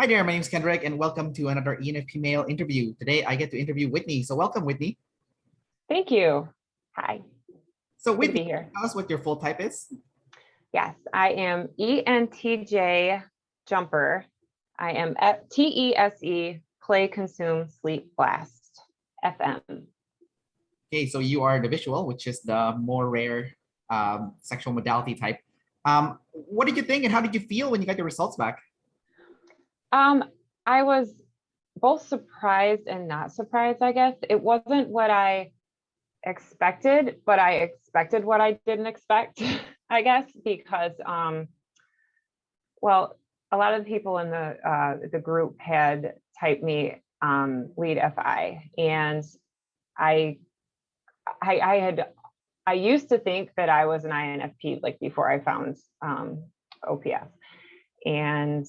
Hi there, my name is Kendrick, and welcome to another ENFP Mail interview. Today, I get to interview Whitney. So, welcome, Whitney. Thank you. Hi, So, good to Whitney, be here. tell us what your full type is. Yes, I am ENTJ Jumper. I am at TESE, Play, Consume, Sleep, Blast, FM. Okay, so you are the visual, which is the more rare sexual modality type. What did you think, and how did you feel when you got your results back? I was both surprised and not surprised, I guess. It wasn't what I expected, but I expected what I didn't expect, I guess, because well, a lot of the people in the group had typed me lead FI, and I I used to think that I was an INFP like before I found OPS, and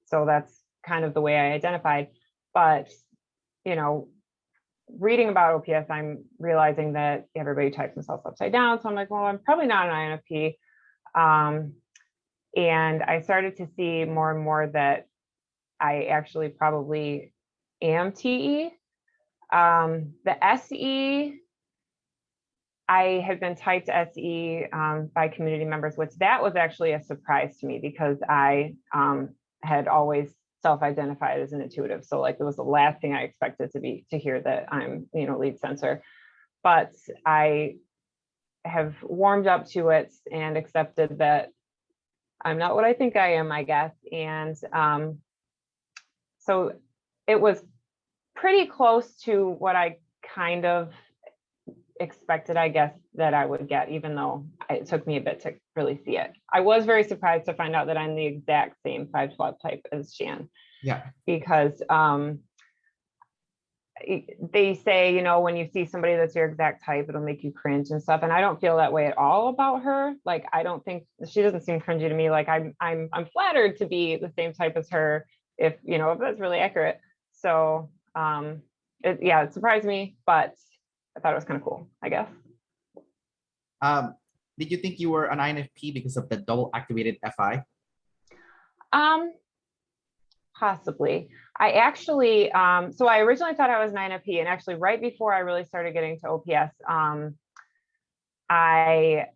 so that's kind of the way I identified. But you know, reading about OPS, I'm realizing that everybody types themselves upside down. So I'm like, well, I'm probably not an INFP. And I started to see more and more that I actually probably am TE. The SE, I had been typed SE by community members, which that was actually a surprise to me because I had always self-identified as an intuitive. So like it was the last thing I expected to hear that I'm, lead sensor. But I have warmed up to it and accepted that I'm not what I think I am, I guess. And so it was pretty close to what I kind of expected, I guess, that I would get, even though it took me a bit to really see it. I was very surprised to find out that I'm the exact same 512 type as Shan. Yeah. Because they say, when you see somebody that's your exact type, it'll make you cringe and stuff. And I don't feel that way at all about her. Like, I don't think she doesn't seem cringy to me. Like I'm flattered to be the same type as her if that's really accurate. So it surprised me, but I thought it was kind of cool, I guess. Did you think you were an INFP because of the double activated FI? Possibly. I actually, so I originally thought I was an INFP, and actually right before I really started getting to OPS, I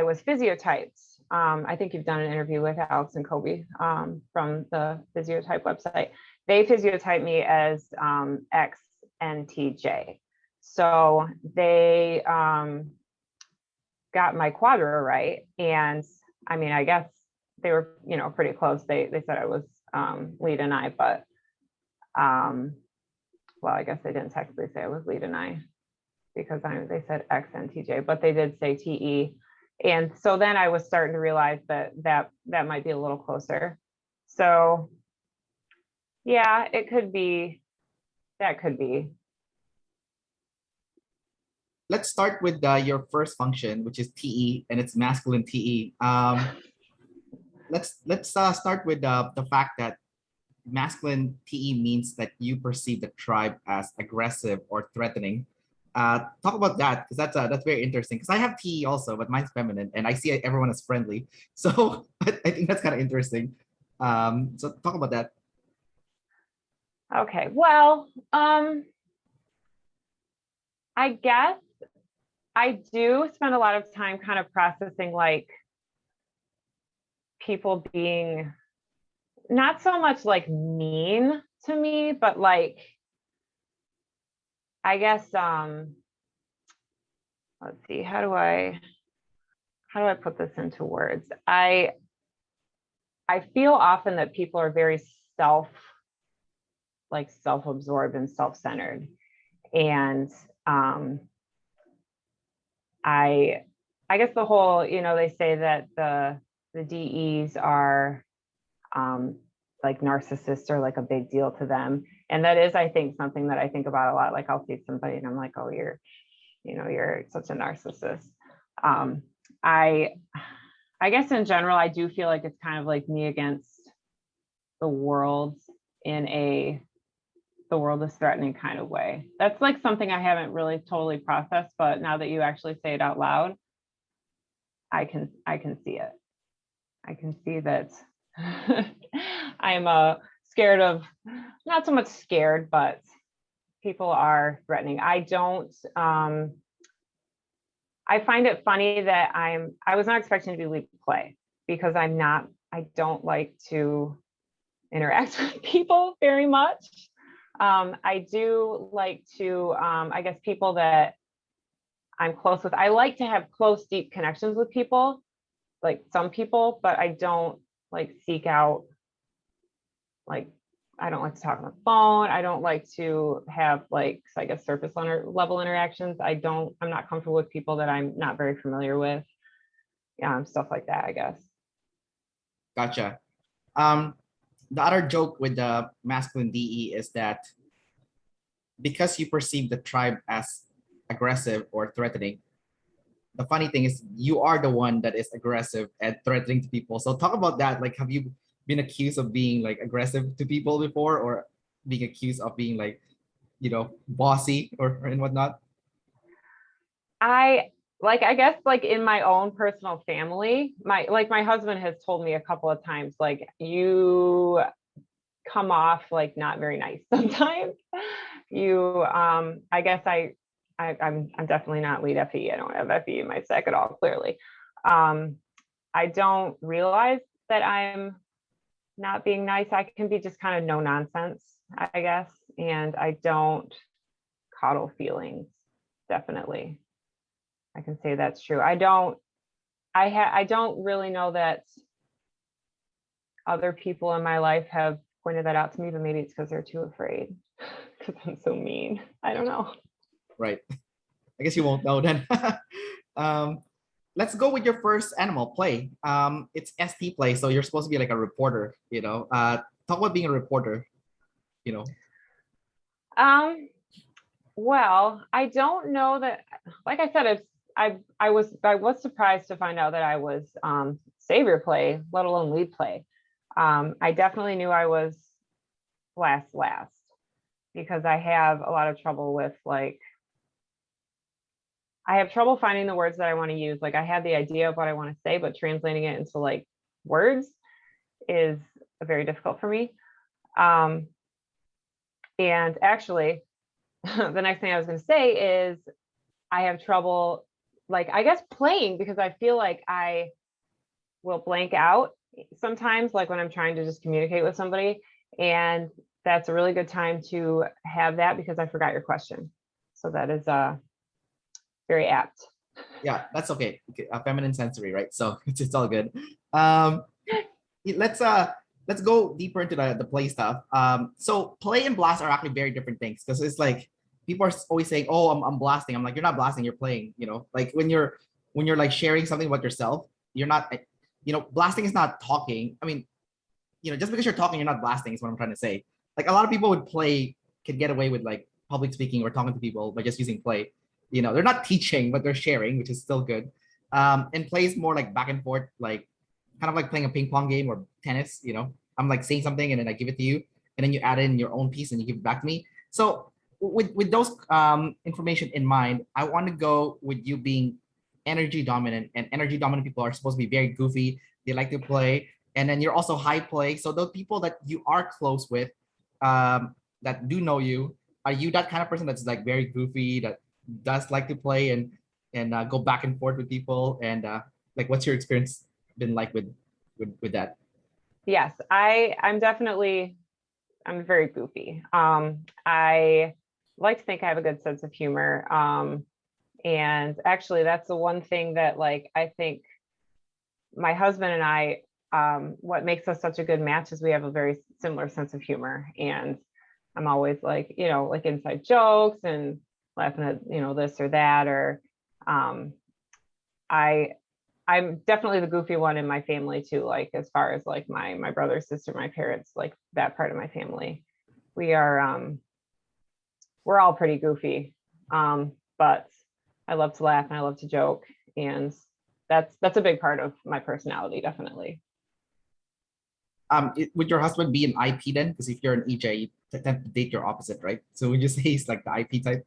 was physiotyped. I think you've done an interview with Alex and Kobe from the Physiotype website. They physiotyped me as XNTJ. So they got my quadra right. And I mean, I guess they were, pretty close. They said I was lead and I, but well, I guess they didn't technically say I was lead and I because they said XNTJ, but they did say TE. And so then I was starting to realize that might be a little closer. So yeah, it could be, that could be. Let's start with your first function, which is TE, and it's masculine TE. Let's start with the fact that masculine TE means that you perceive the tribe as aggressive or threatening. Talk about that, because that's very interesting. Because I have TE also, but mine's feminine, and I see everyone as friendly. So I think that's kind of interesting. So talk about that. Okay, well, I guess I do spend a lot of time kind of processing like people being not so much like mean to me, but like, I guess, let's see, how do I put this into words? I feel often that people are very self-absorbed and self-centered. And I guess the whole, they say that the DEs are like narcissists are like a big deal to them. And that is, I think, something that I think about a lot. Like I'll see somebody and I'm like, oh, you're such a narcissist. I guess in general, I do feel like it's kind of like me against the world in the world is threatening kind of way. That's like something I haven't really totally processed, but now that you actually say it out loud, I can see it. I can see that I'm scared of, not so much scared, but people are threatening. I find it funny that I was not expecting to be lead play because I don't like to interact with people very much. I do like to, I guess, people that I'm close with. I like to have close, deep connections with people, like some people, but I don't like seek out, like, I don't like to talk on the phone. I don't like to have like, I guess, surface level interactions. I'm not comfortable with people that I'm not very familiar with. Stuff like that, I guess. Gotcha. Um, the other joke with the masculine DE is that because you perceive the tribe as aggressive or threatening, the funny thing is you are the one that is aggressive and threatening to people. So talk about that. Like, have you been accused of being like aggressive to people before, or being accused of being like, bossy or and whatnot? I guess like in my own personal family, my husband has told me a couple of times, like, you come off like not very nice sometimes. I guess I'm definitely not lead FE. I don't have FE in my sec at all, clearly. I don't realize that I'm not being nice. I can be just kind of no nonsense, I guess. And I don't coddle feelings, definitely. I can say that's true. I don't really know that other people in my life have pointed that out to me, but maybe it's because they're too afraid because I'm so mean. I don't know. Right. I guess you won't know then. um, let's go with your first animal play. It's ST play, so you're supposed to be like a reporter. Talk about being a reporter. You know. Um, well, I don't know that, like I said, I was surprised to find out that I was savior play, let alone lead play. I definitely knew I was last because I have a lot of trouble with, like, I have trouble finding the words that I want to use. Like, I have the idea of what I want to say, but translating it into like words is very difficult for me. And actually, the next thing I was going to say is I have trouble, like, I guess, playing, because I feel like I will blank out sometimes, like when I'm trying to just communicate with somebody. And that's a really good time to have that, because I forgot your question. So that is very apt. Yeah, that's okay. A feminine sensory, right? So it's all good. Um, let's go deeper into the play stuff. So play and blast are actually very different things, because it's like people are always saying, "Oh, I'm blasting." I'm like, "You're not blasting. You're playing." Like when you're like sharing something about yourself, you're not. Blasting is not talking. I mean, just because you're talking, you're not blasting. Is what I'm trying to say. Like a lot of people would play can get away with like public speaking or talking to people by just using play. They're not teaching, but they're sharing, which is still good. And play is more like back and forth, like kind of like playing a ping pong game or tennis. I'm like saying something and then I give it to you, and then you add in your own piece and you give it back to me. So with those information in mind, I want to go with you being energy dominant, and energy dominant people are supposed to be very goofy. They like to play, and then you're also high play. So those people that you are close with, that do know you, are you that kind of person that's like very goofy, that does like to play and go back and forth with people? And like, what's your experience been like with that? Yes, I'm very goofy. I like to think I have a good sense of humor. And actually, that's the one thing that, like, I think my husband and I, what makes us such a good match is we have a very similar sense of humor. And I'm always like, like inside jokes and laughing at, this or that, or I I'm definitely the goofy one in my family too, like as far as like my brother, sister, my parents, like that part of my family. We are we're all pretty goofy. But I love to laugh and I love to joke, and that's a big part of my personality, definitely. Would your husband be an IP then? Because if you're an EJ, you tend to date your opposite, right? So would you say he's like the IP type?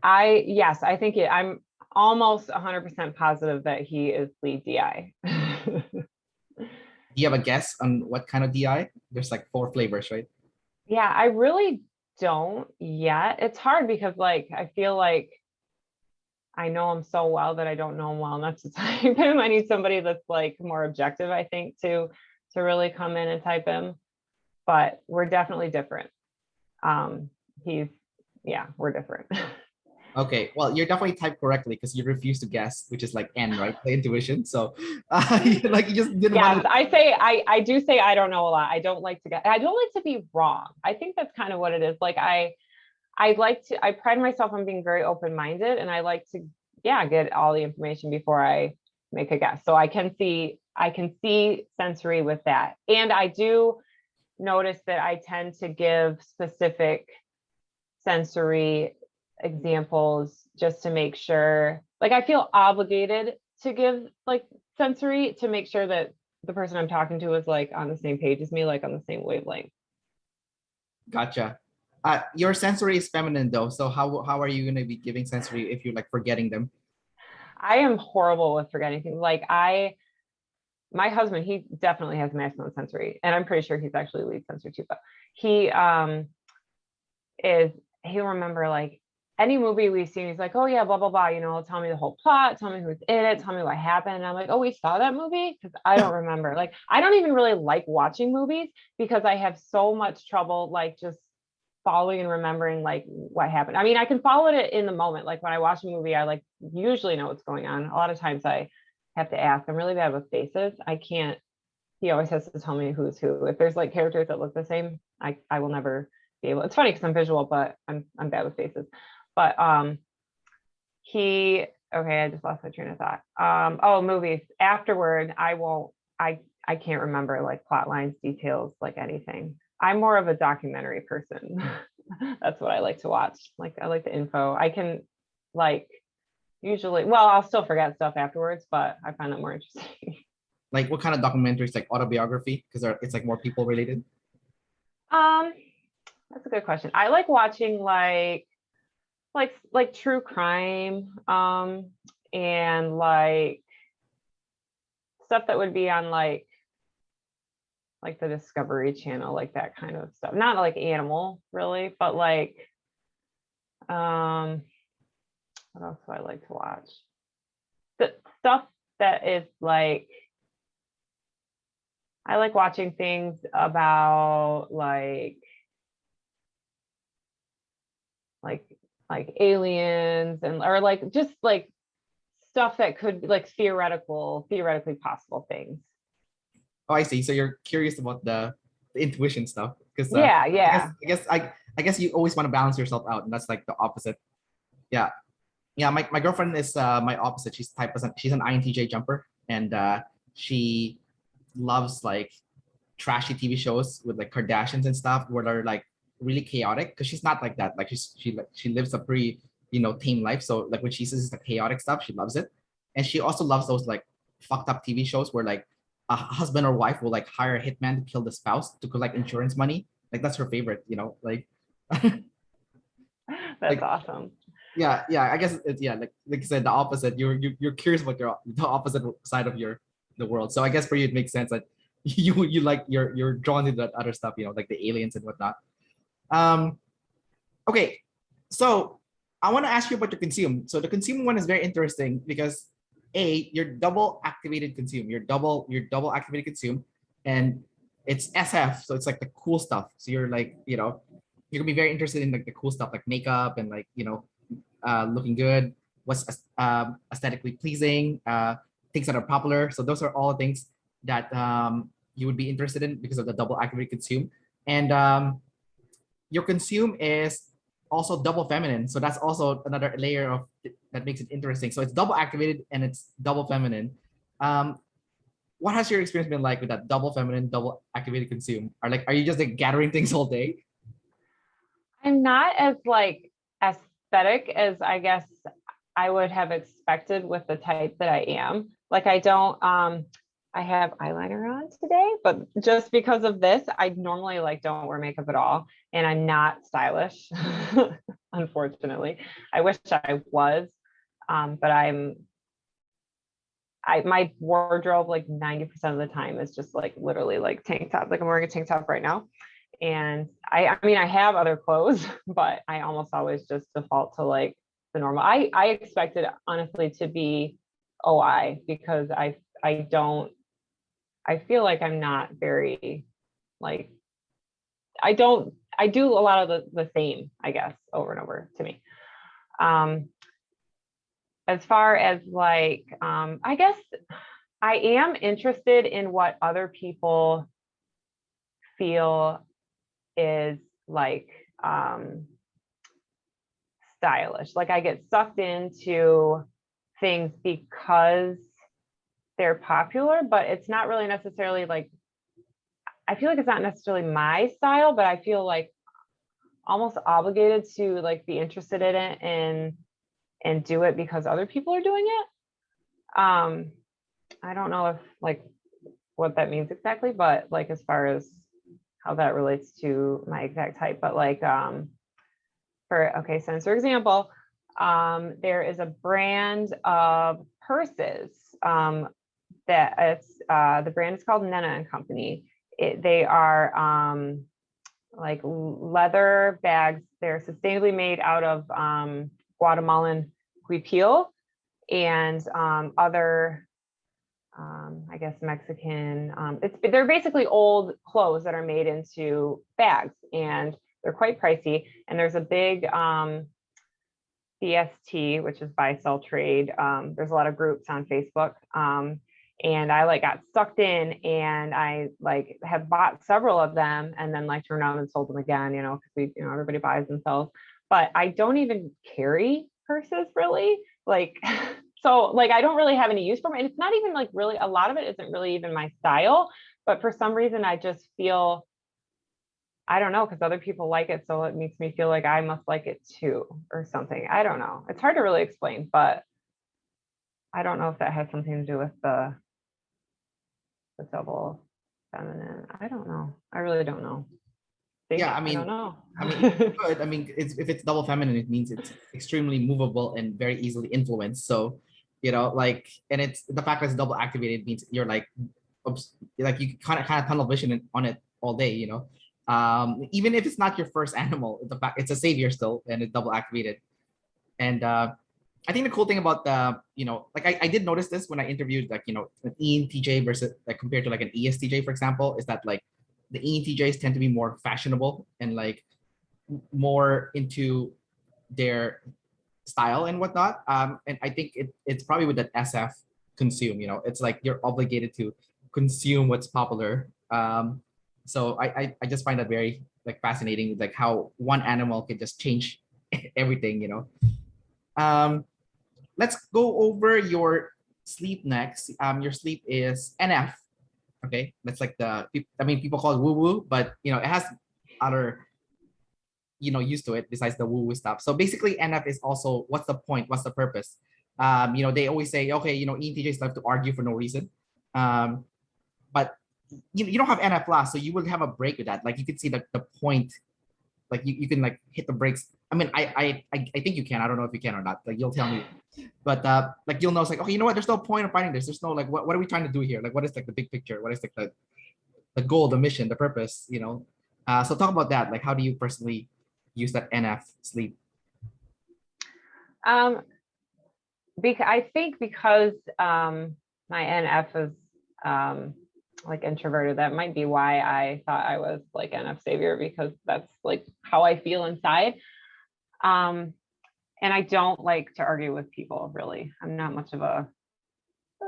Yes, I think I'm almost 100% positive that he is lead DI. Do you have a guess on what kind of DI? There's like 4 flavors, right? Yeah, I really don't yet. It's hard because like I feel like I know him so well that I don't know him well enough to type him. I need somebody that's like more objective, I think, to really come in and type him. But we're definitely different. He's yeah, we're different. Okay, well, you're definitely typed correctly because you refuse to guess, which is like N, right? The intuition. So, like you just didn't want Yes, to. I do say I don't know a lot. I don't like to get I don't like to be wrong. I think that's kind of what it is. Like I pride myself on being very open-minded and I like to yeah, get all the information before I make a guess. So I can see sensory with that. And I do notice that I tend to give specific sensory examples just to make sure like I feel obligated to give like sensory to make sure that the person I'm talking to is like on the same page as me, like on the same wavelength. Gotcha. Your sensory is feminine though, so how are you gonna be giving sensory if you're like forgetting them? I am horrible with forgetting things. Like my husband, he definitely has masculine sensory, and I'm pretty sure he's actually lead sensory too, but he is he'll remember like any movie we've seen, he's like, oh yeah, blah blah blah, you know, tell me the whole plot, tell me who's in it, tell me what happened. And I'm like, oh, we saw that movie? Because I don't remember. Like I don't even really like watching movies because I have so much trouble like just following and remembering like what happened. I mean, I can follow it in the moment. Like when I watch a movie, I like usually know what's going on. A lot of times I have to ask. I'm really bad with faces. I can't, he always has to tell me who's who. If there's like characters that look the same, I will never be able. It's funny because I'm visual, but I'm bad with faces. But he okay, I just lost my train of thought. Oh, movies. Afterward, I can't remember like plot lines, details, like anything. I'm more of a documentary person. That's what I like to watch. Like I like the info. I can like usually well, I'll still forget stuff afterwards, but I find that more interesting. Like what kind of documentaries, like autobiography? Because it's like more people related. Um, that's a good question. I like watching like true crime, and like stuff that would be on like the Discovery Channel, like that kind of stuff. Not like animal really, but like what else do I like to watch? The stuff that is like I like watching things about like like aliens and or like just like stuff that could be like theoretically possible things. Oh, I see. So you're curious about the intuition stuff because Yeah, I guess yeah. I guess you always want to balance yourself out, and that's like the opposite. Yeah, yeah. My girlfriend is my opposite. She's type of she's an INTJ jumper, and she loves like trashy TV shows with like Kardashians and stuff where they're like really chaotic because she's not like that. Like she lives a pretty tame life. So like when she sees the chaotic stuff, she loves it, and she also loves those like fucked up TV shows where like a husband or wife will like hire a hitman to kill the spouse to collect insurance money. Like that's her favorite. Like That's like awesome. yeah. I guess it's yeah like I said the opposite. You're curious about the opposite side of the world. So I guess for you it makes sense that you like you're drawn to that other stuff, like the aliens and whatnot. Um, okay, so I want to ask you about your consume. So the consume one is very interesting because you're double activated consume. You're double activated consume, and it's SF, so it's like the cool stuff. So you're like, you're gonna be very interested in like the cool stuff like makeup and like looking good, what's aesthetically pleasing, things that are popular. So those are all things that you would be interested in because of the double activated consume. And your consume is also double feminine. So that's also another layer of that makes it interesting. So it's double activated and it's double feminine. Um, what has your experience been like with that double feminine, double activated consume? Are you just like gathering things all day? I'm not as like aesthetic as I guess I would have expected with the type that I am. Like I don't I have eyeliner on today, but just because of this, I normally like don't wear makeup at all and I'm not stylish. Unfortunately. I wish I was. But my wardrobe like 90% of the time is just like literally like tank top. Like I'm wearing a tank top right now. And I mean, I have other clothes, but I almost always just default to like the normal. I expected honestly to be OI because I don't, I feel like I'm not very like, I do a lot of the same, I guess, over and over to me. As far as like, I guess I am interested in what other people feel is like stylish. Like I get sucked into things because they're popular, but it's not really necessarily like, I feel like it's not necessarily my style, but I feel like almost obligated to like be interested in it and do it because other people are doing it. I don't know if like what that means exactly, but like as far as how that relates to my exact type, but like so for example, there is a brand of purses that it's the brand is called Nena and Company. They are like leather bags. They're sustainably made out of Guatemalan huipil and other I guess Mexican. They're basically old clothes that are made into bags, and they're quite pricey. And there's a big BST, which is buy sell trade. There's a lot of groups on Facebook, and I like got sucked in, and I like have bought several of them, and then like turned around and sold them again. You know, because everybody buys and sells. But I don't even carry purses really, like. So like I don't really have any use for it. And it's not even like really, a lot of it isn't really even my style, but for some reason I just feel, I don't know, because other people like it. So it makes me feel like I must like it too or something. I don't know. It's hard to really explain, but I don't know if that has something to do with the double feminine. I don't know. I really don't know. Yeah, I don't know. I mean, it's good. I mean, if it's double feminine, it means it's extremely movable and very easily influenced. So, like, and it's the fact that it's double activated means you're like, like you kind of tunnel vision on it all day. Even if it's not your first animal, the fact it's a savior still, and it's double activated. And I think the cool thing about like I did notice this when I interviewed like an ENTJ versus like compared to like an ESTJ, for example, is that like the ENTJs tend to be more fashionable and like more into their style and whatnot. And I think it's probably with that SF consume, it's like you're obligated to consume what's popular. So I just find that very like fascinating, like how one animal can just change everything. Um, let's go over your sleep next. Your sleep is NF. Okay, that's like I mean, people call it woo woo, but it has other used to it besides the woo woo stuff. So basically, NF is also what's the point? What's the purpose? They always say, okay, ENTJs love to argue for no reason, but you don't have NF last, so you will have a break with that. Like you can see the point, like you can like hit the brakes. I mean, I think you can. I don't know if you can or not. Like you'll tell me, but like you'll know it's like, okay, you know what? There's no point of fighting this. There's no like, what are we trying to do here? Like, what is like the big picture? What is like the goal, the mission, the purpose? So talk about that. Like, how do you personally use that NF sleep? I think because my NF is like introverted, that might be why I thought I was like NF savior, because that's like how I feel inside. And I don't like to argue with people, really. I'm not much of an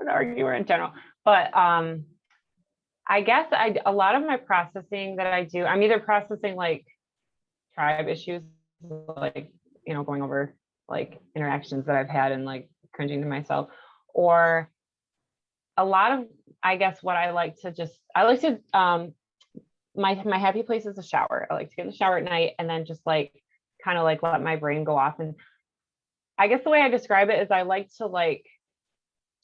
arguer in general, but I guess a lot of my processing that I do, I'm either processing like tribe issues, like going over like interactions that I've had and like cringing to myself, or a lot of, I guess what I like to my happy place is a shower. I like to get in the shower at night and then just like kind of like let my brain go off. And I guess the way I describe it is I like to like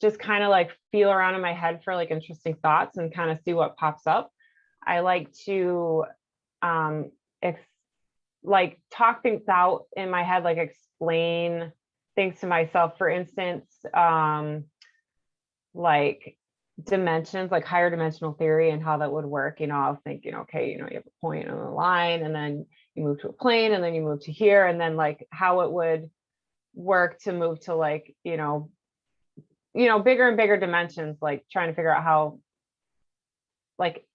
just kind of like feel around in my head for like interesting thoughts and kind of see what pops up. I like to like talk things out in my head, like explain things to myself. For instance, like dimensions, like higher dimensional theory and how that would work. I'll think, okay, you have a point on the line, and then you move to a plane, and then you move to here, and then like how it would work to move to like, bigger and bigger dimensions, like trying to figure out how, like,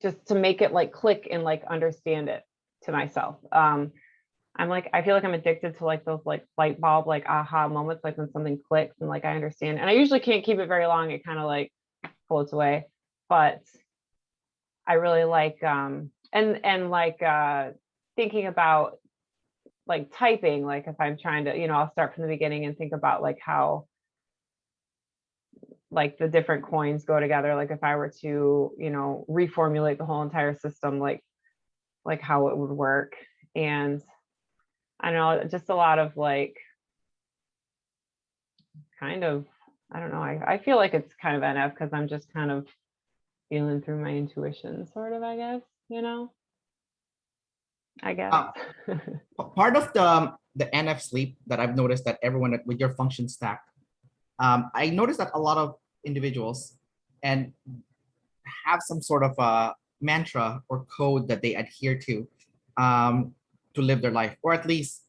just to make it like click and like understand it to myself. I'm like, I feel like I'm addicted to like those like light bulb, like aha moments, like when something clicks and like I understand. And I usually can't keep it very long. It kind of like floats away. But I really like and like thinking about like typing, like if I'm trying to, I'll start from the beginning and think about like how like the different coins go together. Like if I were to, reformulate the whole entire system, like how it would work. And I don't know, just a lot of like kind of, I don't know, I feel like it's kind of NF because I'm just kind of feeling through my intuition, sort of, I guess, I guess. Part of the NF sleep that I've noticed that everyone with your function stack, I noticed that a lot of individuals and have some sort of a mantra or code that they adhere to live their life, or at least,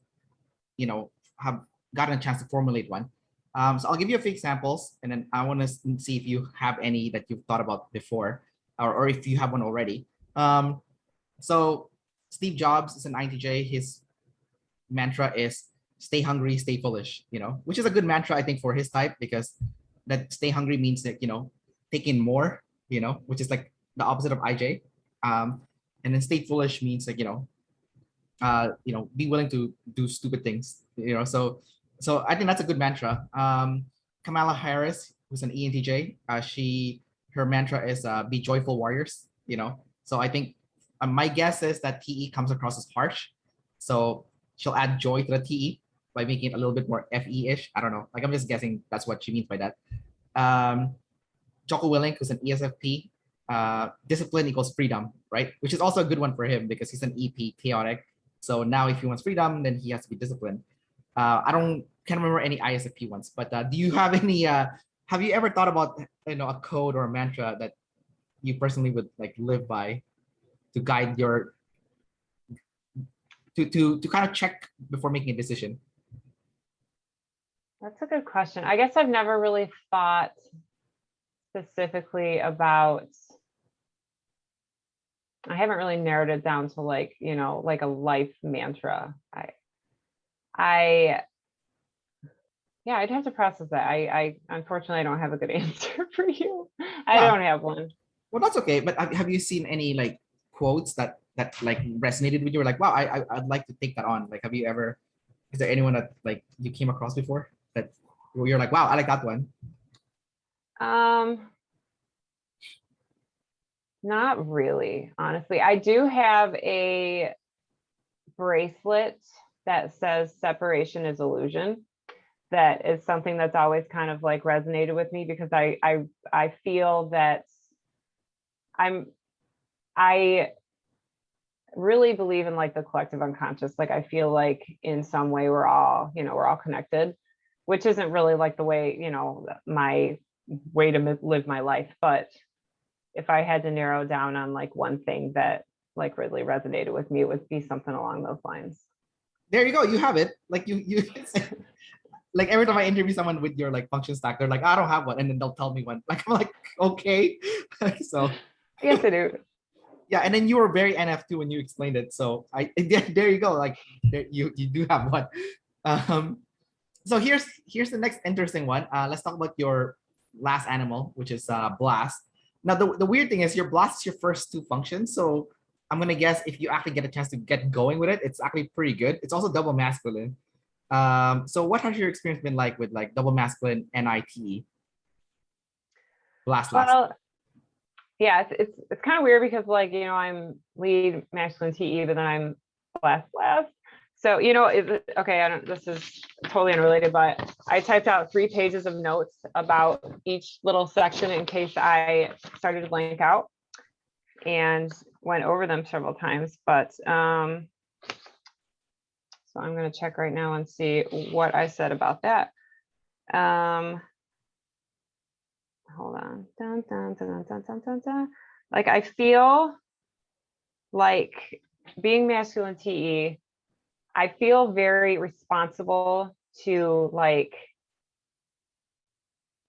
have gotten a chance to formulate one. So I'll give you a few examples, and then I want to see if you have any that you've thought about before, or if you have one already. So Steve Jobs is an INTJ. His mantra is "Stay hungry, stay foolish." Which is a good mantra, I think, for his type, because that stay hungry means that take in more, which is like the opposite of IJ. And then stay foolish means like be willing to do stupid things. So I think that's a good mantra. Kamala Harris, who's an ENTJ, her mantra is be joyful warriors. So I think my guess is that TE comes across as harsh, so she'll add joy to the TE by making it a little bit more FE-ish. I don't know. Like I'm just guessing that's what she means by that. Jocko Willink, who's an ESFP, discipline equals freedom, right? Which is also a good one for him because he's an EP, chaotic. So now if he wants freedom, then he has to be disciplined. I can't remember any ISFP ones, but do you have any, have you ever thought about, a code or a mantra that you personally would like live by to guide your, to kind of check before making a decision? That's a good question. I guess I've never really thought specifically about, I haven't really narrowed it down to like, like a life mantra. Yeah, I'd have to process that. I unfortunately I don't have a good answer for you. I don't have one. Well, that's okay. But have you seen any like quotes that like resonated with you? Or like, wow, I'd like to take that on. Like, have you ever? Is there anyone that like you came across before that where you're like, wow, I like that one? Not really, honestly. I do have a bracelet that says separation is illusion. That is something that's always kind of like resonated with me because I feel that I really believe in like the collective unconscious. Like I feel like in some way we're all connected, which isn't really like the way, my way to live my life. But if I had to narrow down on like one thing that like really resonated with me, it would be something along those lines. There you go. You have it. Like you like every time I interview someone with your like function stack, they're like, I don't have one, and then they'll tell me one. Like I'm like, okay. So yes, I do. Yeah, and then you were very NF2 when you explained it. So there you go. Like there, you do have one. Um, so here's the next interesting one. Let's talk about your last animal, which is blast. Now the weird thing is your blast is your first two functions. So I'm gonna guess if you actually get a chance to get going with it, it's actually pretty good. It's also double masculine. So what has your experience been like with like double masculine NITE? Last. Well, yeah, it's kind of weird because like, I'm lead masculine TE, but then I'm blast. So, okay, this is totally unrelated, but I typed out 3 pages of notes about each little section in case I started to blank out and went over them several times. But so I'm going to check right now and see what I said about that. hold on. Dun, dun, dun, dun, dun, dun, dun, dun. Like I feel like being masculine TE, I feel very responsible to like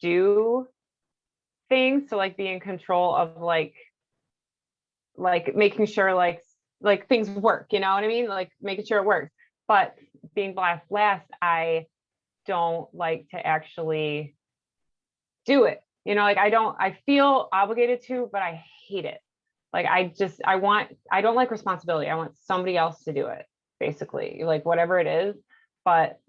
do things, to like be in control of like making sure like things work, you know what I mean? Like making sure it works. But being last, I don't like to actually do it. You know, like I feel obligated to, but I hate it. Like I don't like responsibility. I want somebody else to do it, basically, like whatever it is. But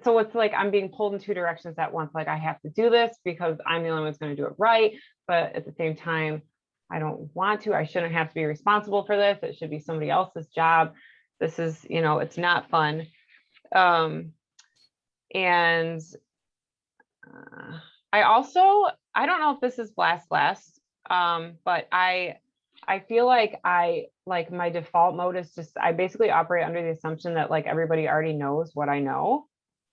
so it's like I'm being pulled in two directions at once. Like I have to do this because I'm the only one who's going to do it right. But at the same time, I don't want to. I shouldn't have to be responsible for this. It should be somebody else's job. This is, you know, it's not fun. And I don't know if this is last, but I feel like my default mode is just, I basically operate under the assumption that like everybody already knows what I know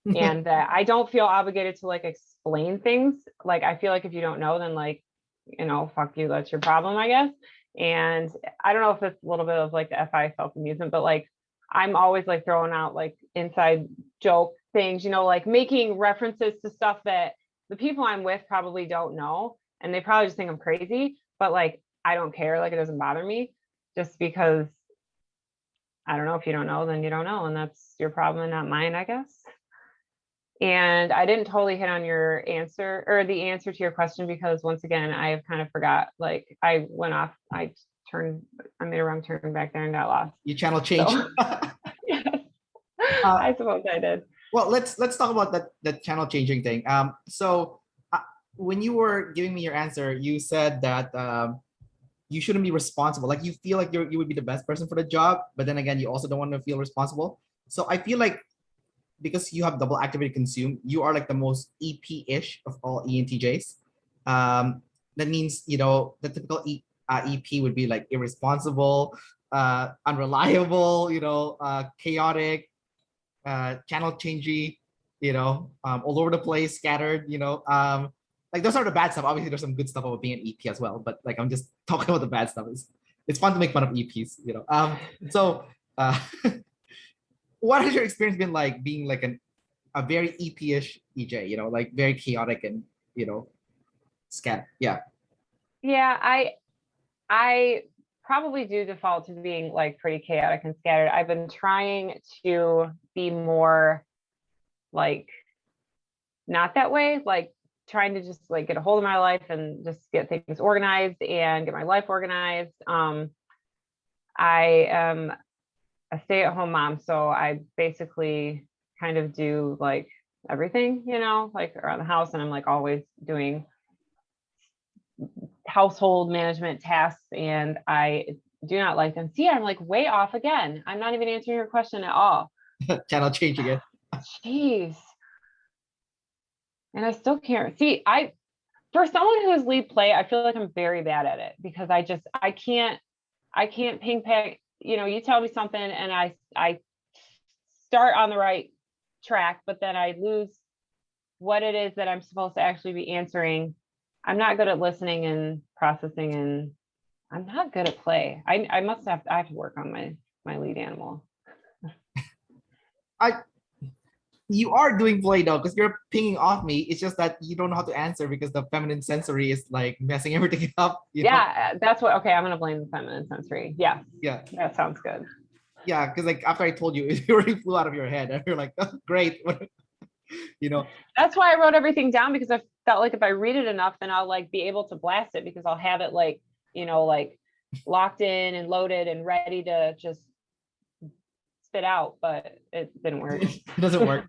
and that I don't feel obligated to like explain things. Like, I feel like if you don't know, then like, you know, fuck you, that's your problem, I guess. And I don't know if it's a little bit of like the FI self-amusement, but like, I'm always like throwing out like inside joke things, you know, like making references to stuff that the people I'm with probably don't know. And they probably just think I'm crazy, but like, I don't care. Like, it doesn't bother me just because I don't know. If you don't know, then you don't know. And that's your problem and not mine, I guess. And I didn't totally hit on your answer or the answer to your question because once again, I have kind of forgot, like I went off, I made a wrong turn back there and got lost. You channel change. So, yes, I suppose I did. Well, let's talk about that channel changing thing. So when you were giving me your answer, you said that you shouldn't be responsible. Like you feel like you would be the best person for the job, but then again, you also don't want to feel responsible. So I feel like because you have double activated consume, you are like the most EP-ish of all ENTJs. That means, you know, the typical EP would be like irresponsible, unreliable, you know, chaotic, channel changey, you know, all over the place, scattered, you know. Like those are the bad stuff. Obviously, there's some good stuff about being an EP as well, but like I'm just talking about the bad stuff. It's fun to make fun of EPs, you know. So what has your experience been like being like a very EP-ish EJ, you know, like very chaotic and, you know, scat? Yeah. Yeah, I probably do default to being like pretty chaotic and scattered. I've been trying to be more like not that way, like trying to just like get a hold of my life and just get things organized and get my life organized. I am a stay-at-home mom, so I basically kind of do like everything, you know, like around the house, and I'm like always doing household management tasks, and I do not like them. See, I'm like way off again. I'm not even answering your question at all. Channel change again. Jeez. And I still can't see. For someone who is lead play, I feel like I'm very bad at it because I can't ping pong. You know, you tell me something and I start on the right track, but then I lose what it is that I'm supposed to actually be answering. I'm not good at listening and processing, and I'm not good at play. I have to work on my lead animal. You are doing play though, because you're pinging off me. It's just that you don't know how to answer because the feminine sensory is like messing everything up. Yeah, that's what. Okay, I'm gonna blame the feminine sensory. Yeah, yeah, that sounds good. Yeah, because like after I told you, it already flew out of your head, and you're like, oh, great, you know. That's why I wrote everything down, because I felt like if I read it enough, then I'll like be able to blast it, because I'll have it like, you know, like locked in and loaded and ready to just spit out. But it didn't work. It doesn't work.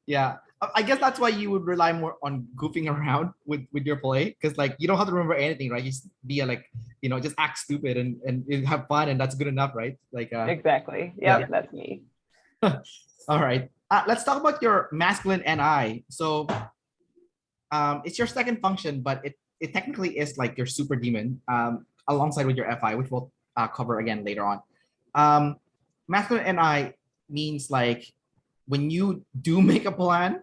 Yeah, I guess that's why you would rely more on goofing around with your play, because like you don't have to remember anything, right? You just be like, you know, just act stupid and have fun, and that's good enough, right? Like exactly. Yep, yeah, that's me. All right, let's talk about your masculine NI. So it's your second function, but it technically is like your super demon, alongside with your FI, which we'll cover again later on. Masculine NI means like when you do make a plan,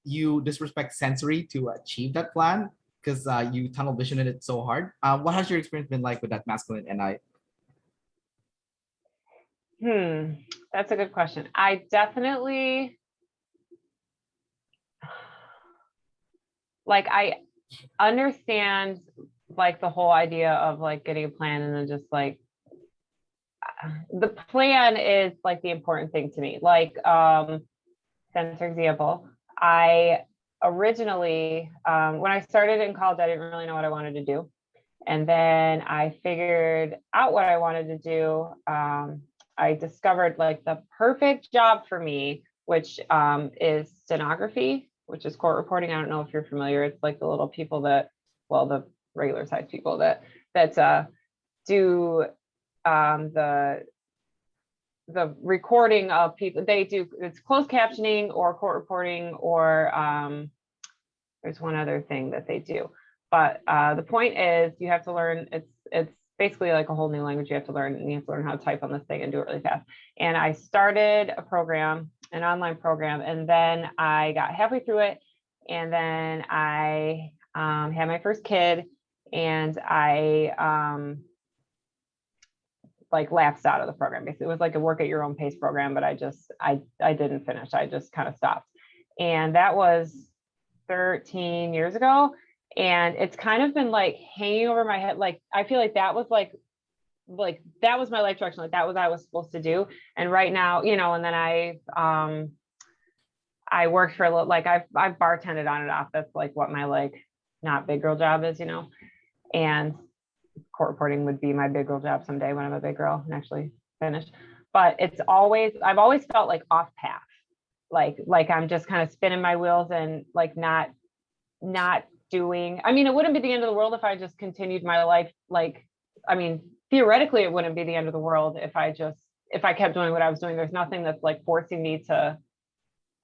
you disrespect sensory to achieve that plan. because you tunnel visioned it so hard. What has your experience been like with that masculine NI? That's a good question. I definitely like I understand like the whole idea of like getting a plan and then just like the plan is like the important thing to me. Like for example, I originally when I started in college, I didn't really know what I wanted to do. And then I figured out what I wanted to do. I discovered like the perfect job for me, which is stenography, which is court reporting. I don't know if you're familiar. It's like the little people that, well, the regular size people that do the recording of people. They do, it's closed captioning or court reporting, or there's one other thing that they do. But the point is you have to learn, it's basically like a whole new language you have to learn, and you have to learn how to type on this thing and do it really fast. And I started a program, an online program, and then I got halfway through it, and then I had my first kid, and I like lapsed out of the program. Basically, it was like a work at your own pace program, but I didn't finish. I just kind of stopped. And that was 13 years ago. And it's kind of been like hanging over my head. Like, I feel like that was like that was my life direction. Like that was what I was supposed to do. And right now, you know, and then I worked for a little, like I've bartended on and off. That's like what my like not big girl job is, you know. And court reporting would be my big girl job someday when I'm a big girl and actually finish. But it's always, I've always felt like off path. Like I'm just kind of spinning my wheels and like not doing, I mean, it wouldn't be the end of the world if I just continued my life. Like, I mean, theoretically, it wouldn't be the end of the world if I kept doing what I was doing. There's nothing that's like forcing me to,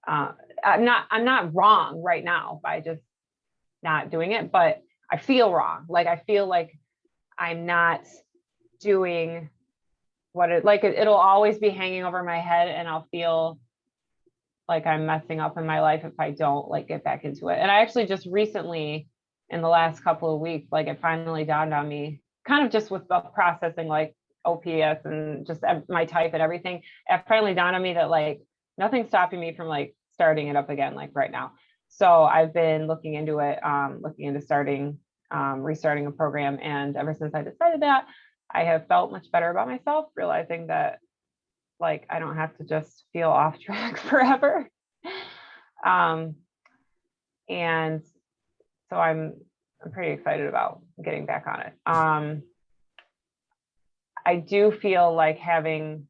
I'm not wrong right now by just not doing it, but I feel wrong. Like, I feel like I'm not doing what it'll always be hanging over my head, and I'll feel like I'm messing up in my life if I don't like get back into it. And I actually just recently, in the last couple of weeks, like it finally dawned on me, kind of just with the processing like OPS and just my type and everything, it finally dawned on me that like nothing's stopping me from like starting it up again, like right now. So I've been looking into it, looking into restarting a program. And ever since I decided that, I have felt much better about myself, realizing that like I don't have to just feel off track forever. And so I'm pretty excited about getting back on it. I do feel like having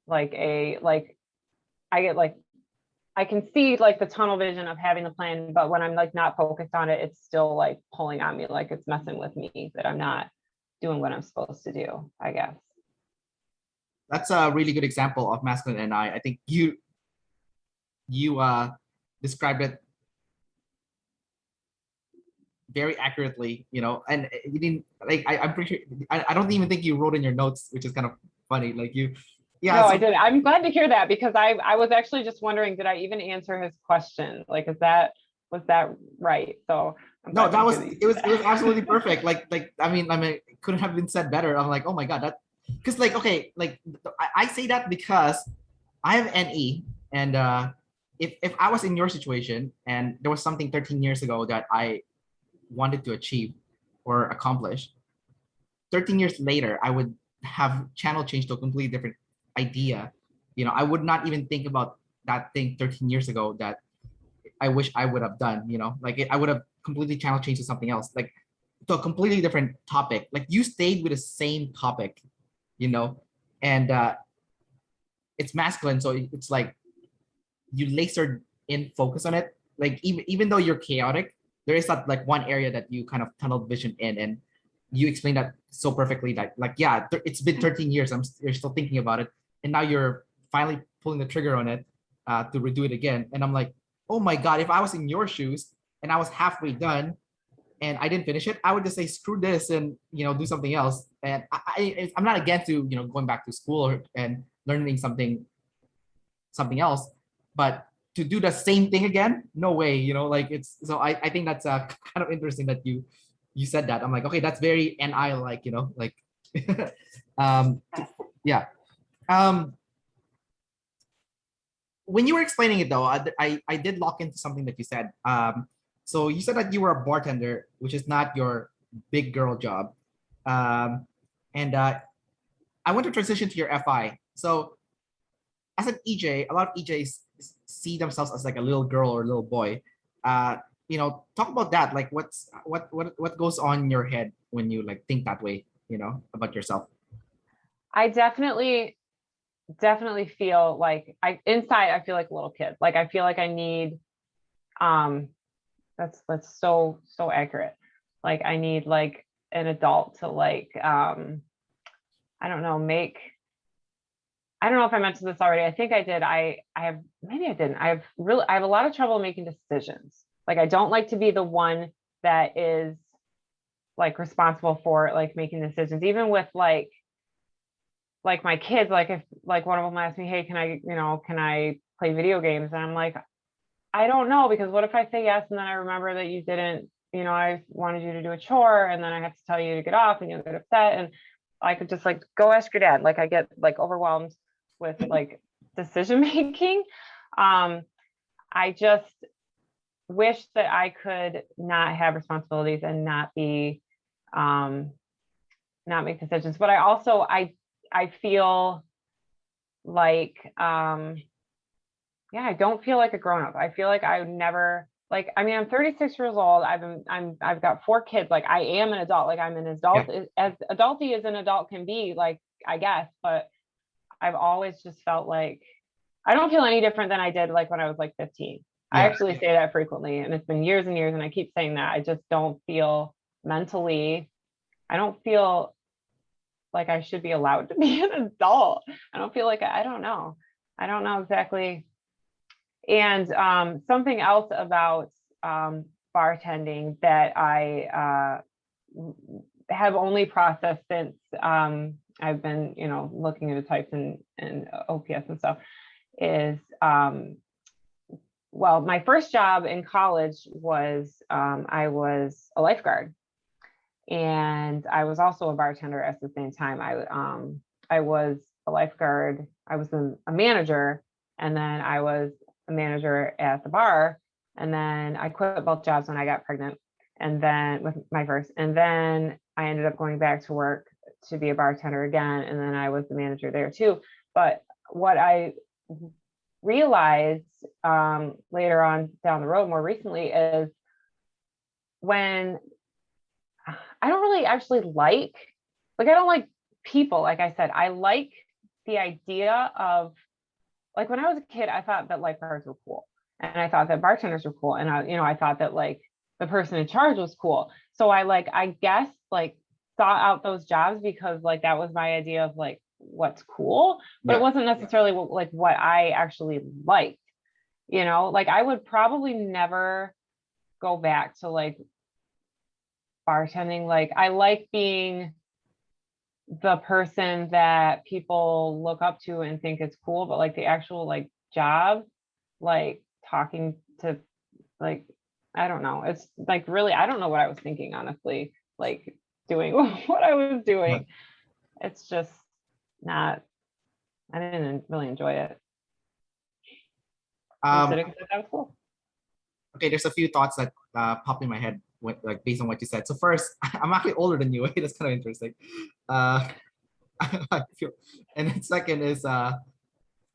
like I can see like the tunnel vision of having the plan, but when I'm like not focused on it, it's still like pulling on me, like it's messing with me, that I'm not doing what I'm supposed to do, I guess. That's a really good example of masculine NI. I think you described it very accurately, you know, and you didn't like, I'm pretty sure, I don't even think you wrote in your notes, which is kind of funny. Like yeah. No, I didn't. I'm glad to hear that, because I was actually just wondering, did I even answer his question? Like, was that right? So no, it was absolutely perfect. I mean, it couldn't have been said better. I'm like, oh my God, that, because like, okay, like I say that because I have NE, and if I was in your situation and there was something 13 years ago that I wanted to achieve or accomplish, 13 years later, I would have channel change to a completely different idea. You know, I would not even think about that thing 13 years ago that I wish I would have done, you know, like I would have completely channel changed to something else, like to a completely different topic. Like you stayed with the same topic, you know, and it's masculine. So it's like you lasered in focus on it. Like even though you're chaotic, there is that like one area that you kind of tunnel vision in, and you explained that so perfectly. Like yeah, it's been 13 years. You're still thinking about it, and now you're finally pulling the trigger on it to redo it again. And I'm like, oh my God, if I was in your shoes and I was halfway done and I didn't finish it, I would just say screw this and you know do something else. And I'm not against to you know going back to school and learning something else, but to do the same thing again, no way, you know, like it's, so I think that's kind of interesting that you said that. I'm like, okay, that's very NI like, you know, like um yeah. Um when you were explaining it though, I did lock into something that you said. So you said that you were a bartender, which is not your big girl job. And I want to transition to your FI. So as an EJ, a lot of EJs see themselves as like a little girl or a little boy. You know, talk about that. Like, what goes on in your head when you like think that way? You know, about yourself. I definitely feel like inside I feel like a little kid. Like I feel like I need that's so accurate. Like I need like an adult to like I don't know, I don't know if I mentioned this already. I think I did. I have, maybe I didn't. I have a lot of trouble making decisions. Like I don't like to be the one that is like responsible for like making decisions, even with like my kids. Like if like one of them asked me, hey, can I play video games? And I'm like, I don't know, because what if I say yes and then I remember that you didn't, I wanted you to do a chore and then I have to tell you to get off and you'll get upset. And I could just like go ask your dad. Like I get like overwhelmed with like decision making. I just wish that I could not have responsibilities and not make decisions. But I feel like yeah, I don't feel like a grown up. I feel like I would never, like, I mean, I'm 36 years old. I've got 4 kids. Like I am an adult. Like I'm an adult, Yeah. as adulty as an adult can be, like, I guess. But I've always just felt like I don't feel any different than I did like when I was like 15. I Yeah. actually say that frequently, and it's been years and years, and I keep saying that. I just don't feel mentally, I don't feel like I should be allowed to be an adult. I don't feel like I don't know. I don't know exactly. And something else about bartending that I have only processed since I've been, looking at the types and OPS and stuff is, well, my first job in college was I was a lifeguard, and I was also a bartender at the same time. I was a lifeguard. I was a manager, and then I was a manager at the bar. And then I quit both jobs when I got pregnant, and then with my first, and then I ended up going back to work to be a bartender again, and then I was the manager there too. But what I realized later on down the road, more recently, is when I don't really actually I don't like people. Like I said, I like the idea of, like, when I was a kid, I thought that lifeguards were cool, and I thought that bartenders were cool, and I thought that like the person in charge was cool. So I guess like sought out those jobs because like that was my idea of like what's cool, but it wasn't necessarily what I actually liked. Like I would probably never go back to like bartending. Like I like being the person that people look up to and think it's cool, but like the actual like job, like talking to, like, I don't know. It's like really, I don't know what I was thinking, honestly, like doing what I was doing. It's just not, I didn't really enjoy it. Um, That was cool. okay, there's a few thoughts that pop in my head like based on what you said. So first, I'm actually older than you. That's kind of interesting. I feel, and then second is like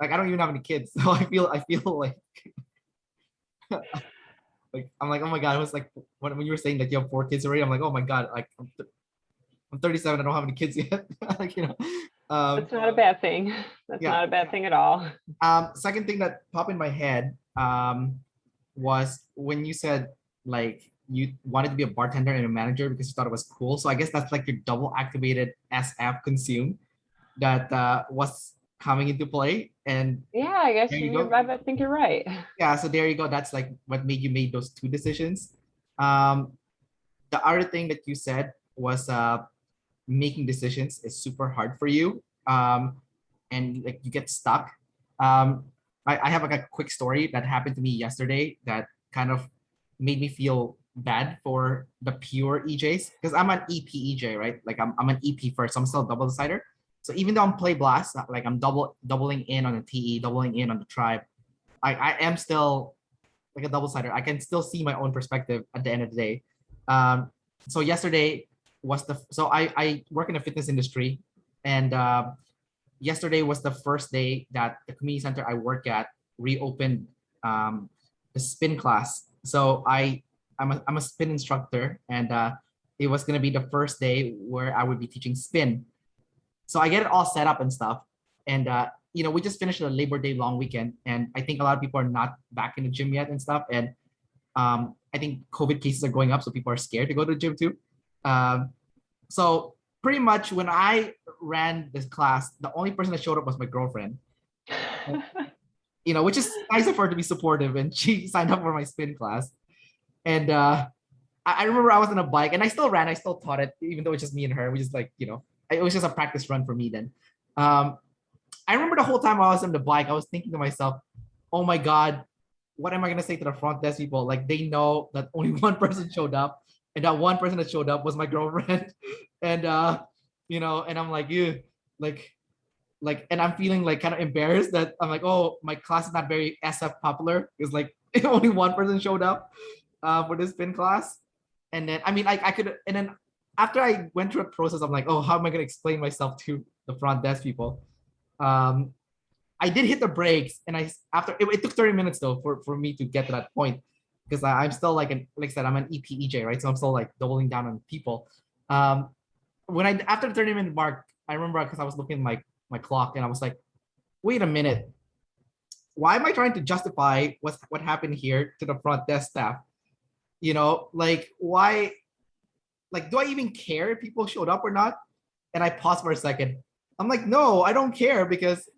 I don't even have any kids, so I feel like I'm like, oh my god, it was like when you were saying that you have 4 kids already, I'm like, oh my god, like I'm 37, I don't have any kids yet. Like, That's not a bad thing. That's yeah. not a bad thing at all. Second thing that popped in my head was when you said like you wanted to be a bartender and a manager because you thought it was cool. So I guess that's like your double activated SF consume that was coming into play. And Yeah, I guess there you go. I think you're right. Yeah, so there you go. That's like what made you made those 2 decisions. Um, the other thing that you said was making decisions is super hard for you, and like you get stuck. Um, I have like a quick story that happened to me yesterday that kind of made me feel bad for the pure EJs because I'm an EP EJ, right? Like I'm an EP first, so I'm still a double decider. So even though I'm play blast, like I'm doubling in on the TE, doubling in on the tribe, I am still like a double decider. I can still see my own perspective at the end of the day. So yesterday was I work in the fitness industry, and yesterday was the first day that the community center I work at reopened the spin class. So I'm a spin instructor, and it was gonna be the first day where I would be teaching spin. So I get it all set up and stuff, and we just finished a Labor Day long weekend, and I think a lot of people are not back in the gym yet and stuff, and I think COVID cases are going up, so people are scared to go to the gym too. So pretty much when I ran this class, the only person that showed up was my girlfriend. Which is nice of her to be supportive, and she signed up for my spin class. And I remember I was on a bike, and I still ran, I still taught it, even though it's just me and her. We just like, it was just a practice run for me then. I remember the whole time I was on the bike, I was thinking to myself, oh my God, what am I gonna say to the front desk people? Like they know that only one person showed up, and that one person that showed up was my girlfriend. And and I'm like, you like, and I'm feeling like kind of embarrassed that I'm like, oh, my class is not very SF popular. It's like only one person showed up for this spin class. And then, I mean, I could, and then after I went through a process, I'm like, oh, how am I going to explain myself to the front desk people? I did hit the brakes, and it took 30 minutes though for me to get to that point, because I'm still like I said, I'm an EPEJ, right? So I'm still like doubling down on people. After the 30-minute mark, I remember because I was looking at my clock, and I was like, wait a minute, why am I trying to justify what happened here to the front desk staff? Like why, like, do I even care if people showed up or not? And I paused for a second. I'm like, no, I don't care, because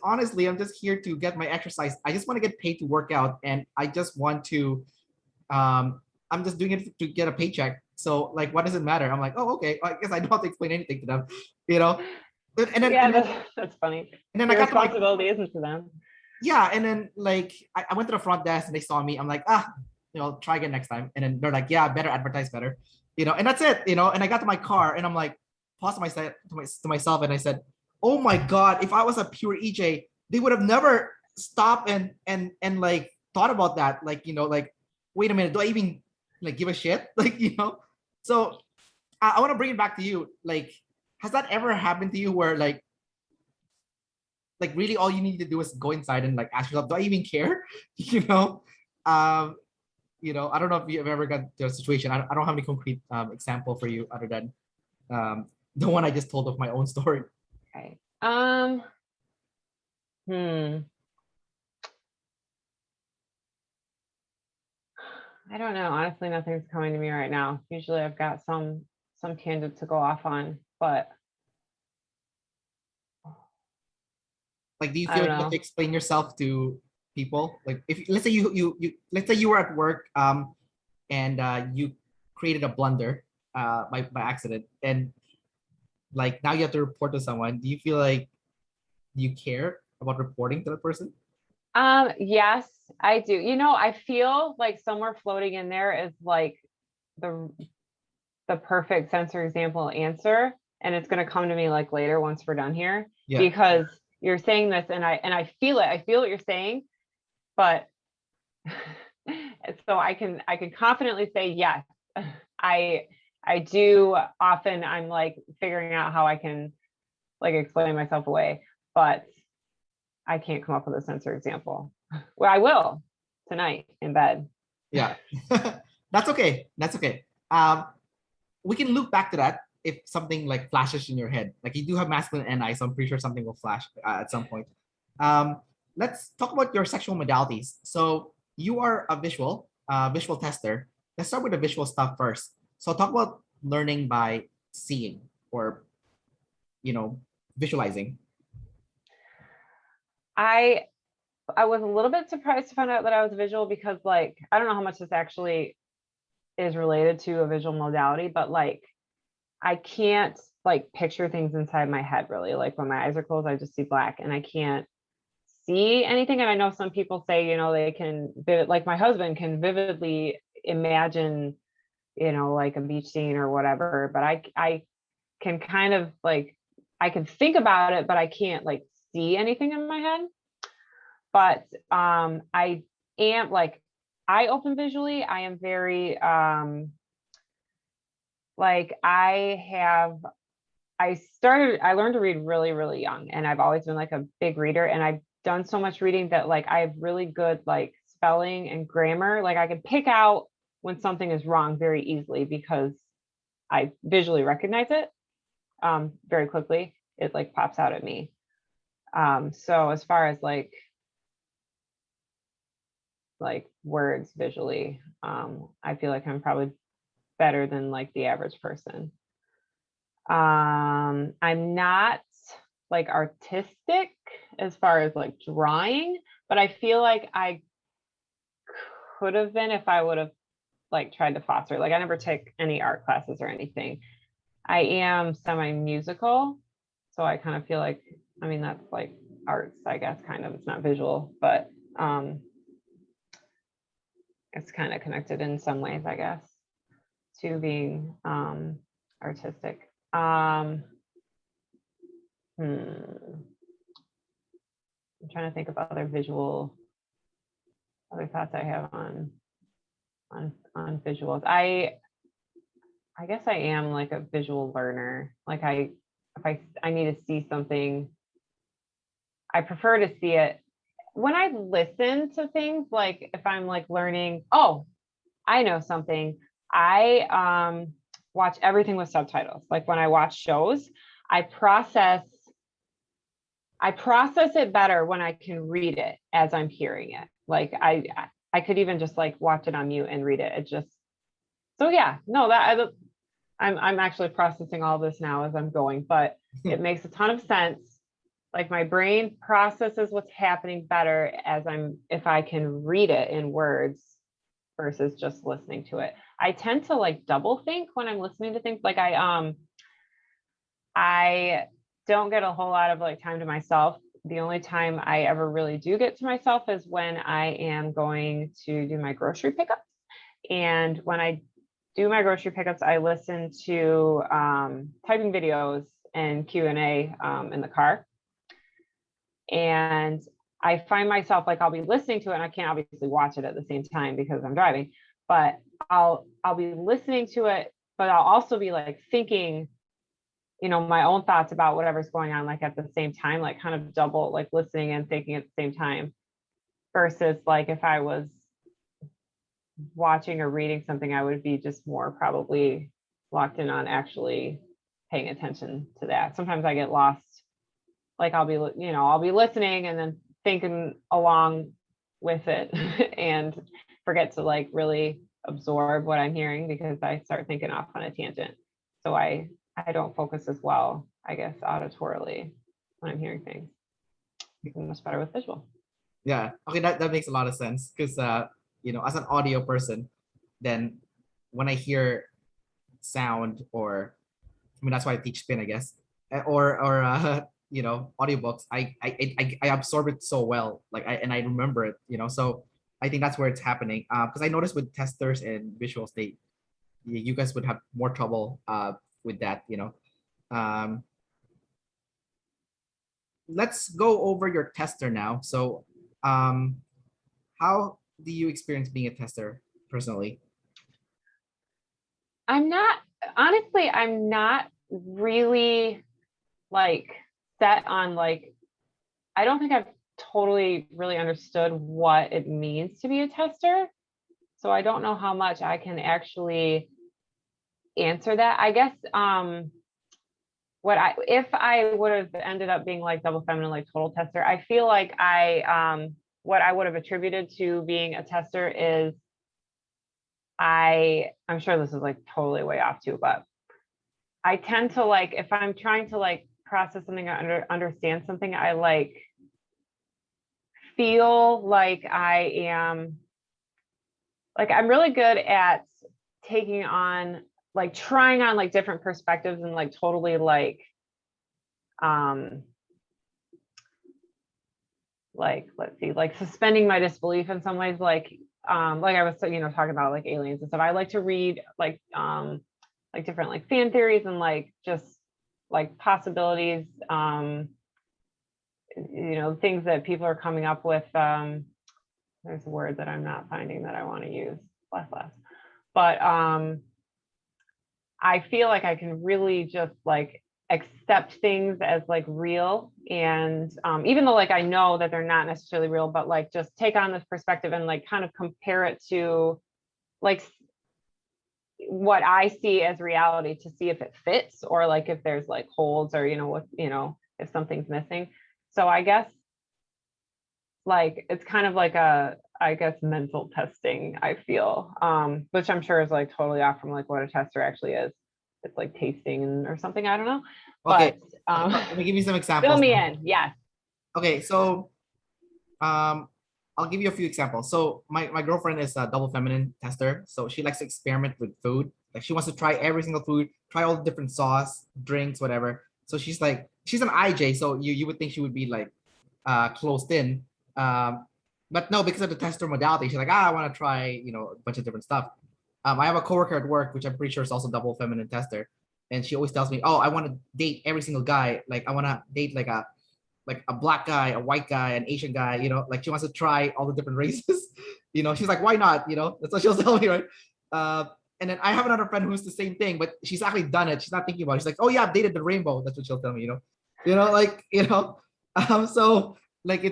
honestly, I'm just here to get my exercise. I just want to get paid to work out, and I just want to I'm just doing it to get a paycheck. So like, what does it matter? I'm like, oh, okay, I guess I don't have to explain anything to them, you know. And then, that's funny. And then Your I got to responsibility isn't to them. Yeah, and then like I went to the front desk, and they saw me. I'm like, try again next time. And then they're like, yeah, better advertise better, and that's it, And I got to my car, and I'm like, paused to myself, and I said, oh my God, if I was a pure EJ, they would have never stopped and like thought about that. Like, like, wait a minute, do I even like give a shit? Like, So I want to bring it back to you. Like, has that ever happened to you where like really all you need to do is go inside and like ask yourself, do I even care? I don't know if you've ever got to a situation. I don't have any concrete example for you other than the one I just told of my own story. Okay. I don't know. Honestly, nothing's coming to me right now. Usually I've got some tangent to go off on, but like, do you feel like you have to explain yourself to people? Like, if let's say let's say you were at work and you created a blunder by accident, and like now you have to report to someone. Do you feel like you care about reporting to the person? Yes, I do. I feel like somewhere floating in there is like the perfect sensor example answer, and it's going to come to me like later once we're done here. Yeah. Because you're saying this, and I feel it. I feel what you're saying, but so I can confidently say yes. I do often. I'm like figuring out how I can like explain myself away, but I can't come up with a sensor example. Well, I will tonight in bed. Yeah, that's okay. That's okay. We can loop back to that if something like flashes in your head. Like, you do have masculine NI, so I'm pretty sure something will flash at some point. Let's talk about your sexual modalities. So you are a visual tester. Let's start with the visual stuff first. So talk about learning by seeing or visualizing. I was a little bit surprised to find out that I was visual, because like, I don't know how much this actually is related to a visual modality, but like, I can't like picture things inside my head really. Like when my eyes are closed, I just see black, and I can't see anything. And I know some people say, you know, they can, like my husband can vividly imagine, you know, like a beach scene or whatever, but I can kind of like, I can think about it, but I can't like see anything in my head. But I am like, I open visually. I am very like I learned to read really, really young, and I've always been like a big reader, and I've done so much reading that like I have really good like spelling and grammar. Like I can pick out when something is wrong very easily because I visually recognize it very quickly. It like pops out at me. So as far as like words visually, I feel like I'm probably better than like the average person. I'm not like artistic as far as like drawing, but I feel like I could have been if I would have like tried to foster. Like I never took any art classes or anything. I am semi-musical, so I kind of feel like, I mean, that's like arts, I guess, kind of. It's not visual, but it's kind of connected in some ways, I guess, to being artistic. I'm trying to think of other thoughts I have on visuals. I guess I am like a visual learner. Like if I need to see something, I prefer to see it. When I listen to things, like if I'm like learning, oh, I know something. I watch everything with subtitles. Like when I watch shows, I process it better when I can read it as I'm hearing it. Like I could even just like watch it on mute and read it. It just, so yeah, no, I'm actually processing all this now as I'm going, but it makes a ton of sense. Like my brain processes what's happening better if I can read it in words versus just listening to it. I tend to like double think when I'm listening to things. Like I don't get a whole lot of like time to myself. The only time I ever really do get to myself is when I am going to do my grocery pickups. And when I do my grocery pickups, I listen to typing videos and Q&A in the car. And I find myself like I'll be listening to it, and I can't obviously watch it at the same time because I'm driving, but I'll be listening to it, but I'll also be like thinking, you know, my own thoughts about whatever's going on, like at the same time, like kind of double, like listening and thinking at the same time, versus like if I was watching or reading something, I would be just more probably locked in on actually paying attention to that. Sometimes I get lost. Like I'll be listening and then thinking along with it and forget to like really absorb what I'm hearing because I start thinking off on a tangent. So I don't focus as well, I guess, auditorily when I'm hearing things. I'm much better with visual. Yeah. Okay, that makes a lot of sense because you know, as an audio person, then when I hear sound, or I mean that's why I teach spin, I guess, or you know, audiobooks, I absorb it so well, like I remember it, you know. So I think that's where it's happening. Because I noticed with testers and visuals, you guys would have more trouble with that, you know. Um, let's go over your tester now. So how do you experience being a tester personally? I'm not really like set on like, I don't think I've totally really understood what it means to be a tester. So I don't know how much I can actually answer that. I guess if I would have ended up being like double feminine, like total tester, I feel like what I would have attributed to being a tester is I'm sure this is like totally way off too, but I tend to like, if I'm trying to like process something or understand something, I like feel like I am like, I'm really good at taking on, like trying on like different perspectives and like totally like let's see, like suspending my disbelief in some ways, like I was, talking about like aliens and stuff. I like to read like different like fan theories and like just like possibilities, things that people are coming up with. There's a word that I'm not finding that I want to use, but I feel like I can really just like accept things as like real, and even though like I know that they're not necessarily real, but like just take on this perspective and like kind of compare it to like what I see as reality to see if it fits, or like if there's like holes, or if something's missing. So I guess like it's kind of like mental testing, I feel, which I'm sure is like totally off from like what a tester actually is. It's like tasting or something, I don't know. Okay. But Let me give you some fill examples. me in. Yes. Okay, so I'll give you a few examples. So my girlfriend is a double feminine tester. So she likes to experiment with food. Like she wants to try every single food, try all the different sauce, drinks, whatever. So she's an IJ. So you would think she would be like closed in. But no, because of the tester modality, she's like, I want to try, a bunch of different stuff. I have a coworker at work, which I'm pretty sure is also double feminine tester. And she always tells me, oh, I want to date every single guy. Like I want to date like a black guy, a white guy, an Asian guy, like she wants to try all the different races. She's like, why not? That's what she'll tell me, right? And then I have another friend who's the same thing, but she's actually done it. She's not thinking about it. She's like, oh yeah, I've dated the rainbow. That's what she'll tell me, so like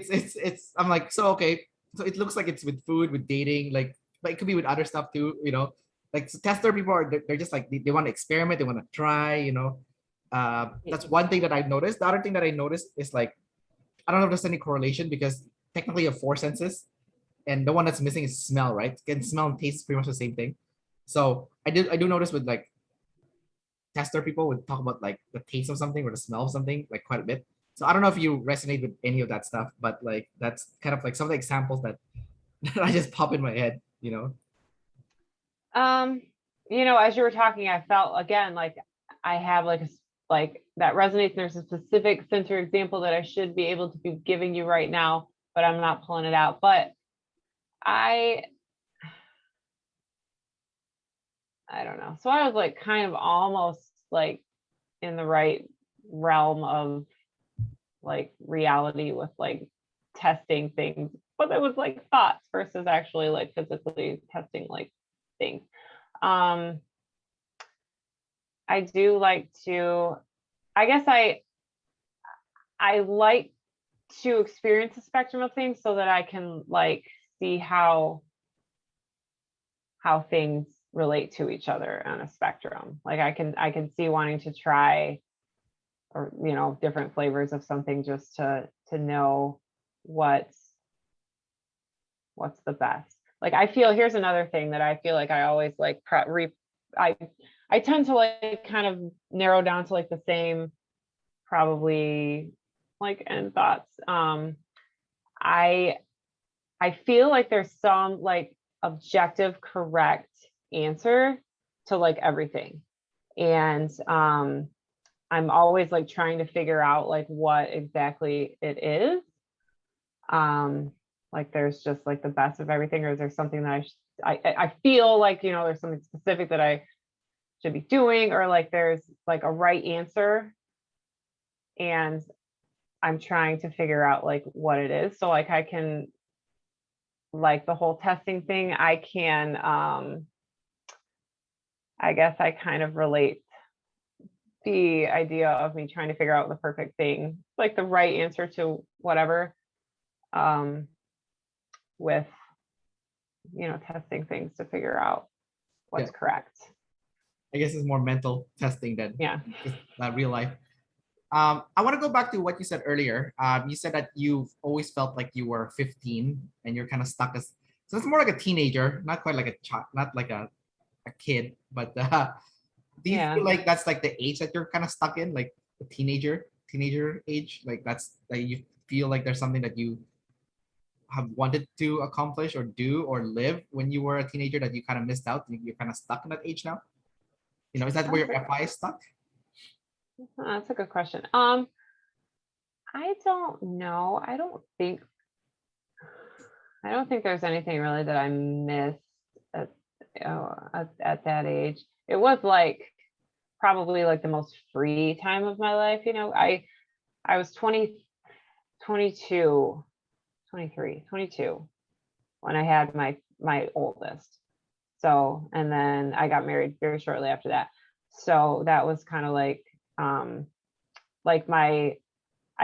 I'm like, so okay. So it looks like it's with food, with dating, like, but it could be with other stuff too, like so tester people they're just like, they want to experiment, they want to try, that's one thing that I've noticed. The other thing that I noticed is like, I don't know if there's any correlation because technically you have four senses, and the one that's missing is smell, right? And smell and taste is pretty much the same thing. So I do notice with like tester people would talk about like the taste of something or the smell of something like quite a bit. So I don't know if you resonate with any of that stuff, but like that's kind of like some of the examples that, that I just pop in my head. As you were talking, I felt again like I have like that resonates, and there's a specific center example that I should be able to be giving you right now, but I'm not pulling it out. But I don't know. So I was like kind of almost like in the right realm of like reality with like testing things, but it was like thoughts versus actually like physically testing like things. I do like to, I guess I like to experience a spectrum of things so that I can like see how things relate to each other on a spectrum. Like I can see wanting to try, or different flavors of something just to know what's the best. Like I feel, here's another thing that I feel like I always like I tend to like kind of narrow down to like the same probably like end thoughts. I feel like there's some like objective correct answer to like everything, and I'm always like trying to figure out like what exactly it is. Like there's just like the best of everything, or is there something that I feel like there's something specific that I should be doing, or like there's like a right answer, and I'm trying to figure out like what it is. So like I can, like the whole testing thing, I can I guess I kind of relate the idea of me trying to figure out the perfect thing, like the right answer to whatever, with testing things to figure out what's correct. I guess it's more mental testing than just real life. I want to go back to what you said earlier. You said that you've always felt like you were 15 and you're kind of stuck as, so it's more like a teenager, not quite like a child, not like a kid, but do you feel like that's like the age that you're kind of stuck in, like the teenager age? Like that's like you feel like there's something that you have wanted to accomplish or do or live when you were a teenager that you kind of missed out? You're kind of stuck in that age now? Is that where your FI is stuck? That's a good question. I don't know. I don't think I don't think there's anything really that I missed at, at that age. It was like probably like the most free time of my life. I was 20, 22, 23, 22 when I had my oldest. So, and then I got married very shortly after that. So that was kind of like I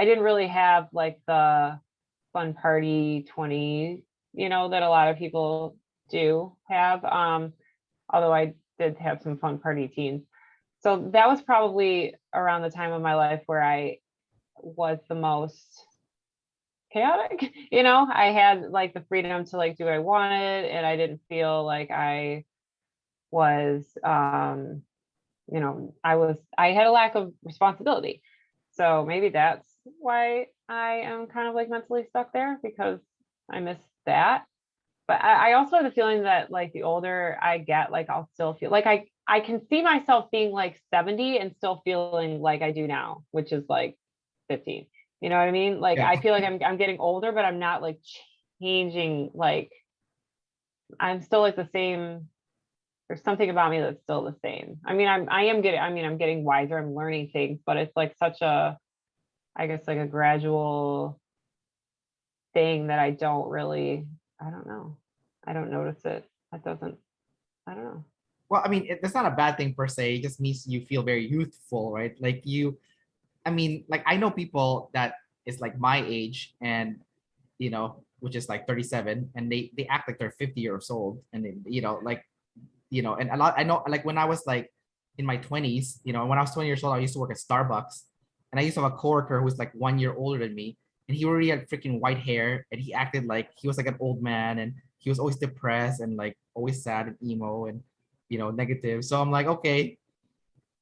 didn't really have like the fun party 20, that a lot of people do have. Although I did have some fun party teens. So that was probably around the time of my life where I was the most chaotic. I had like the freedom to like do what I wanted, and I didn't feel like I was I had a lack of responsibility. So maybe that's why I am kind of like mentally stuck there, because I miss that. But I also have the feeling that like the older I get, like I'll still feel like I can see myself being like 70 and still feeling like I do now, which is like 15. You know what I mean? Like Yeah. I feel like I'm getting older, but I'm not like changing. Like I'm still like the same. There's something about me that's still the same. I mean, I'm getting wiser, I'm learning things, but it's like such a, I guess like a gradual thing that I don't really, I don't know. I don't notice it. That doesn't, I don't know. Well, I mean, that's not a bad thing per se. It just means you feel very youthful, right? Like I mean, like I know people that is like my age and which is like 37, and they act like they're 50 years old, and they, like, and a lot I know, like when I was like in my 20s, when I was 20 years old, I used to work at Starbucks, and I used to have a coworker who was like 1 year older than me, and he already had freaking white hair, and he acted like he was like an old man, and he was always depressed and like always sad and emo and negative. So I'm like, okay,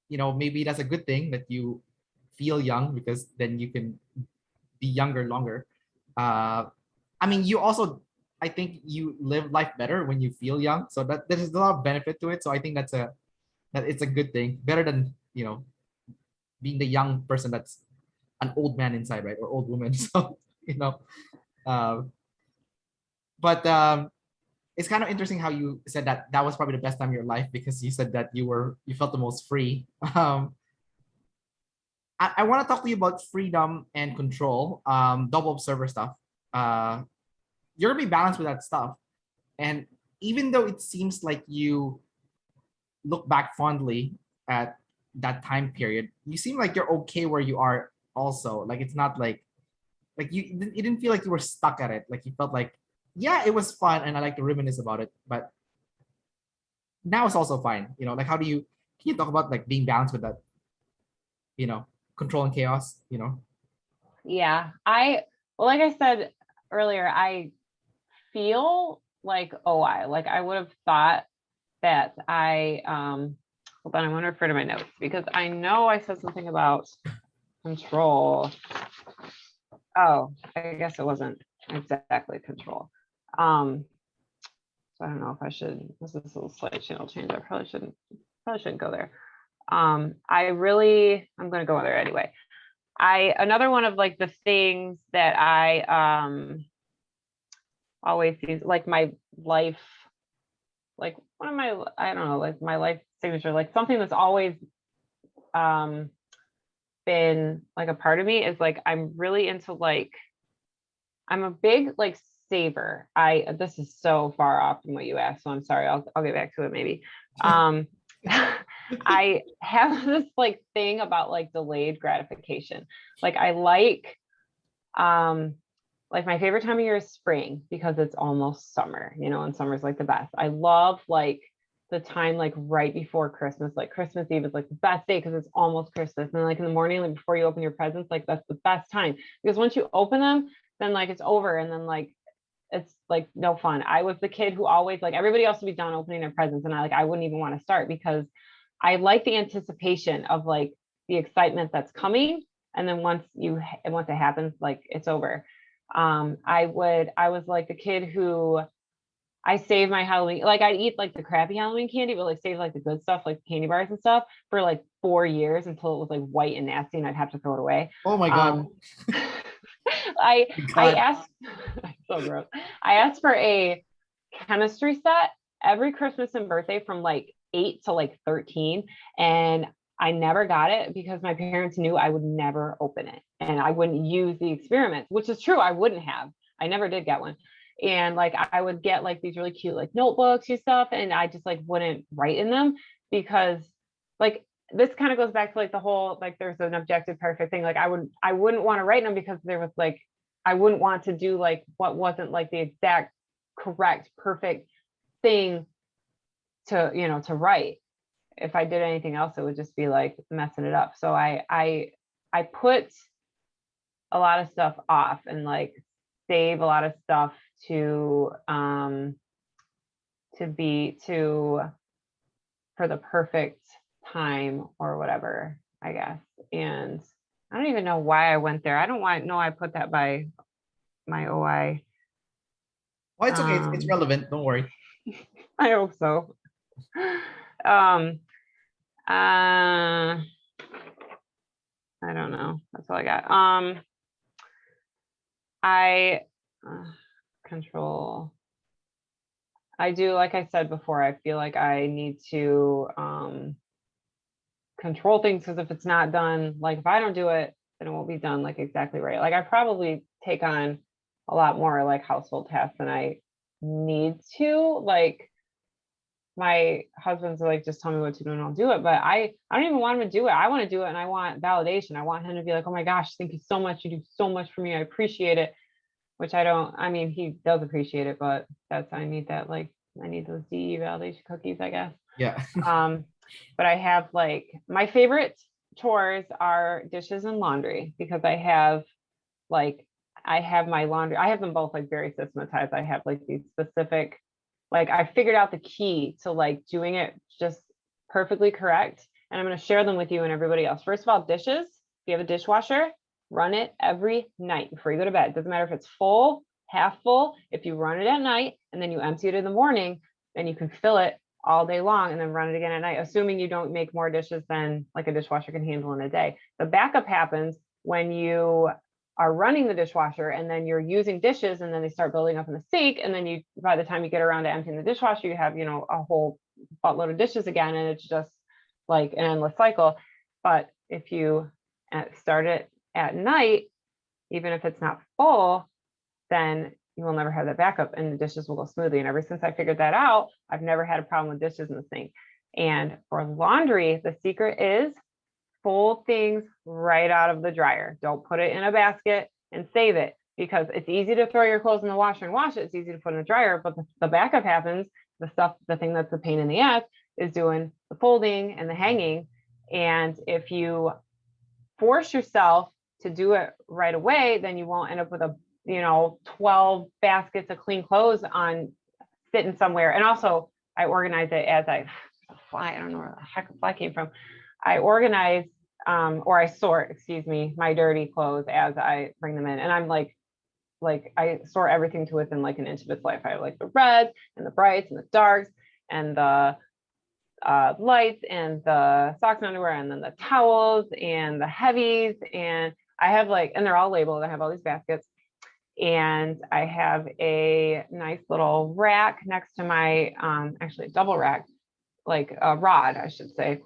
maybe that's a good thing that you feel young, because then you can be younger longer. I mean, you also, I think you live life better when you feel young. So that there's a lot of benefit to it. So I think that it's a good thing, better than being the young person that's an old man inside, right, or old woman. So you know, uh, but it's kind of interesting how you said that that was probably the best time of your life, because you said that you felt the most free. I want to talk to you about freedom and control, double observer stuff. Uh, you're gonna be balanced with that stuff. And even though it seems like you look back fondly at that time period, you seem like you're okay where you are also. Like it's not like you didn't feel like you were stuck at it. Like you felt like, yeah, it was fun and I like to reminisce about it, but now it's also fine. Like how can you talk about like being balanced with that, you know, control and chaos? Yeah. Well, like I said earlier, I feel like, like I would have thought that hold on, I want to refer to my notes because I know I said something about control. Oh, I guess it wasn't exactly control. So I don't know if I should, this is a little slight channel change. I probably shouldn't go there. I'm going to go there anyway. Another one of like the things that I always use, like my life, like one of my, I don't know, like my life signature, like something that's always been like a part of me is like I'm really into like, I'm a big like saver. This is so far off from what you asked, so I'm sorry. I'll get back to it maybe. I have this like thing about like delayed gratification. Like I like my favorite time of year is spring because it's almost summer, and summer's like the best. I love like the time like right before Christmas, like Christmas Eve is like the best day because it's almost Christmas. And like in the morning, like before you open your presents, like that's the best time because once you open them, then like it's over and then like it's like no fun. I was the kid who always like everybody else would be done opening their presents and I wouldn't even want to start because I like the anticipation of like the excitement that's coming. And then once it happens, like it's over. I was like the kid who I save my Halloween, like I'd eat like the crappy Halloween candy, but like save like the good stuff, like candy bars and stuff for like 4 years until it was like white and nasty and I'd have to throw it away. Oh my God. I God. asked So gross. I asked for a chemistry set every Christmas and birthday from like 8 to like 13. And I never got it because my parents knew I would never open it and I wouldn't use the experiments, which is true. I wouldn't have. I never did get one. And like I would get like these really cute like notebooks and stuff, and I just like wouldn't write in them because like this kind of goes back to like the whole like there's an objective perfect thing. Like I wouldn't want to write them because there was like I wouldn't want to do like what wasn't like the exact correct perfect thing to to write. If I did anything else, it would just be like messing it up. So I put a lot of stuff off and like save a lot of stuff to for the perfect time or whatever, I guess. And I don't even know why I went there. I don't know I put that by my OI. Oh, it's okay. It's relevant. Don't worry. I hope so. I don't know. That's all I got. I control. I do, like I said before, I feel like I need to control things because if it's not done, like if I don't do it, then it won't be done like exactly right. Like I probably take on a lot more like household tasks than I need to. Like my husband's like, just tell me what to do and I'll do it. But I don't even want him to do it. I want to do it and I want validation. I want him to be like, oh my gosh, thank you so much. You do so much for me. I appreciate it. Which I mean, he does appreciate it, but I need that, like, I need those DE validation cookies, I guess. Yeah. But I have like, my favorite chores are dishes and laundry because I have my laundry, I have them both like very systematized. I have like these specific, like I figured out the key to like doing it just perfectly correct. And I'm going to share them with you and everybody else. First of all, dishes, if you have a dishwasher, run it every night before you go to bed. It doesn't matter if it's full, half full. If you run it at night and then you empty it in the morning, then you can fill it all day long and then run it again at night, assuming you don't make more dishes than like a dishwasher can handle in a day. The backup happens when you are running the dishwasher and then you're using dishes and then they start building up in the sink. And then by the time you get around to emptying the dishwasher, you have, a whole buttload of dishes again. And it's just like an endless cycle. But if you start it at night, even if it's not full, then you will never have that backup and the dishes will go smoothly. And ever since I figured that out, I've never had a problem with dishes in the sink. And for laundry, the secret is fold things right out of the dryer. Don't put it in a basket and save it because it's easy to throw your clothes in the washer and wash it. It's easy to put in the dryer, but the backup happens. The thing that's a pain in the ass is doing the folding and the hanging. And if you force yourself to do it right away, then you won't end up with 12 baskets of clean clothes on sitting somewhere. And also I organize it as I don't know where the heck a fly came from. I organize or I sort, my dirty clothes as I bring them in. And I'm like I sort everything to within like an inch of its life. I have like the reds and the brights and the darks and the lights and the socks and underwear and then the towels and the heavies. And I have and they're all labeled. I have all these baskets. And I have a nice little rack next to my, actually a double rack, like a rod, I should say,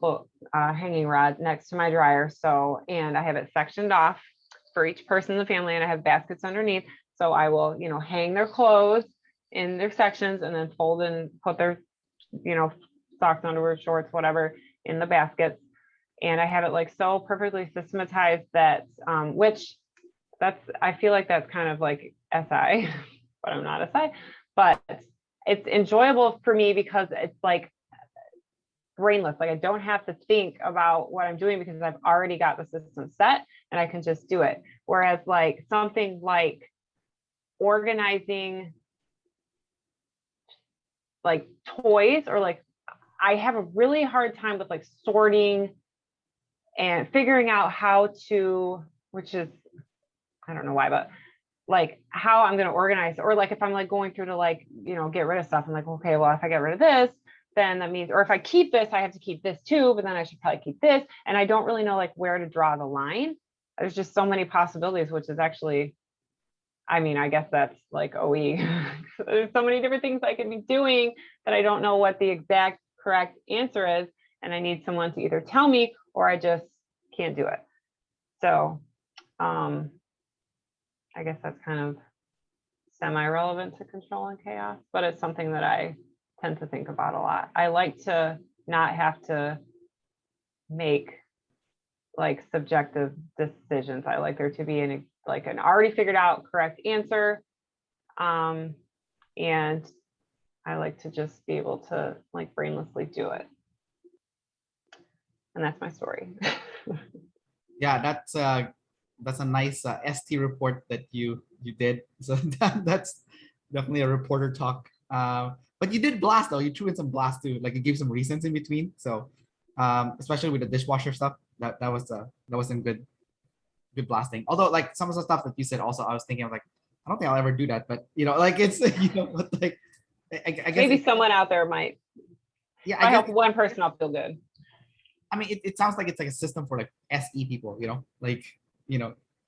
hanging rod next to my dryer. So, and I have it sectioned off for each person in the family and I have baskets underneath. So I will, hang their clothes in their sections and then fold and put their, socks, underwear, shorts, whatever in the baskets. And I have it so perfectly systematized that, I feel like that's kind of like SI, but I'm not SI, but it's enjoyable for me because it's like brainless. Like I don't have to think about what I'm doing because I've already got the system set and I can just do it. Whereas like something like organizing like toys or like, I have a really hard time with like sorting and figuring out how to, which is, I don't know why, but like how I'm going to organize, or like if I'm like going through to get rid of stuff, I'm like, okay, well, if I get rid of this, then that means, or if I keep this, I have to keep this too, but then I should probably keep this. And I don't really know like where to draw the line. There's just so many possibilities, which is actually I mean, I guess that's like OE. There's so many different things I could be doing that I don't know what the exact correct answer is. And I need someone to either tell me or I just can't do it. So I guess that's kind of semi-relevant to control and chaos, but it's something that I tend to think about a lot. I like to not have to make like subjective decisions. I like there to be an already figured out correct answer. And I like to just be able to like brainlessly do it. And that's my story. Yeah, that's a nice ST report that you did. So that's definitely a reporter talk. But you did blast though. You threw in some blast too. Like you gave some reasons in between. So especially with the dishwasher stuff, that was some good blasting. Although like some of the stuff that you said also, I was thinking, I was like, I don't think I'll ever do that. But like it's but like I guess maybe someone out there might. Yeah, I hope one person will feel good. I mean, it sounds like it's like a system for like SE people, like,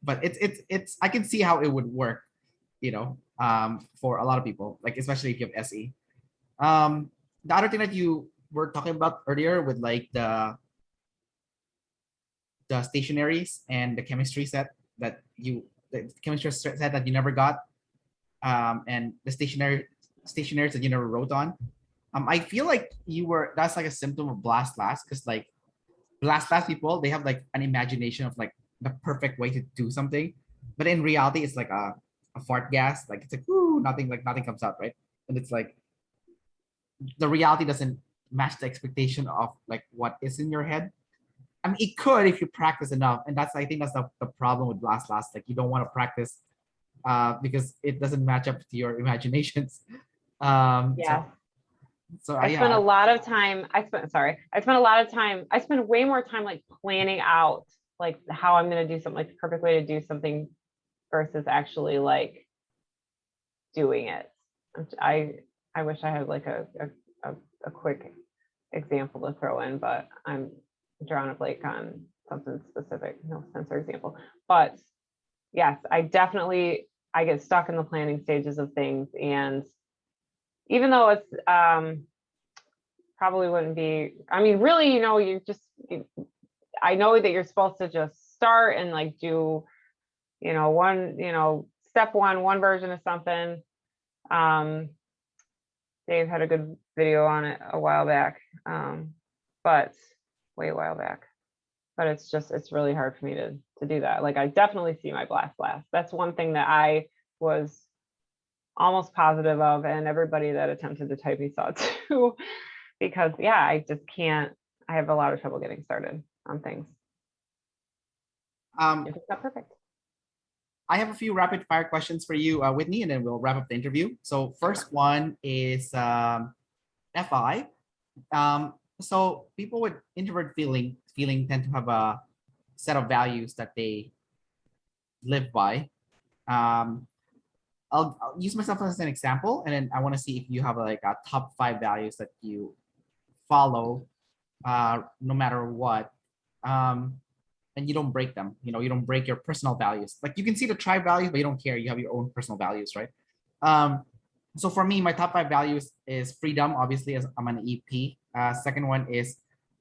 but it's I can see how it would work, for a lot of people, like especially if you have SE. The other thing that you were talking about earlier with like the stationaries and the chemistry set that the chemistry set that you never got, and the stationaries that you never wrote on. I feel like that's like a symptom of blast last, because like blast people, they have like an imagination of like the perfect way to do something, but in reality it's like a fart gas, like it's like, whoo, nothing comes out, right? And it's like the reality doesn't match the expectation of like what is in your head. I mean, it could if you practice enough, and I think that's the problem with blast last. Like you don't want to practice because it doesn't match up to your imaginations. Yeah. So I spent a lot of time. I spent way more time like planning out like how I'm going to do something, like the perfect way to do something versus actually like doing it. I wish I had like a quick example to throw in, but I'm drawing a blank on something specific. No sense or example. But yes, I get stuck in the planning stages of things, and even though it's probably wouldn't be, I mean, really, I know that you're supposed to just start and like do, step one version of something. Dave had a good video on it a while back, but way a while back. But it's really hard for me to do that. Like I definitely see my blast last. That's one thing that I was almost positive of, and everybody that attempted to type me saw it too. Because yeah, I just can't. I have a lot of trouble getting started on things. If it's not perfect. I have a few rapid fire questions for you, Whitney, and then we'll wrap up the interview. So first one is FI. So people with introvert feeling tend to have a set of values that they live by. I'll use myself as an example, and then I want to see if you have like a top 5 values that you follow no matter what, and you don't break them. You don't break your personal values. Like you can see the tribe values, but you don't care. You have your own personal values, right? So for me, my top 5 values is freedom, obviously, as I'm an EP. Second one is,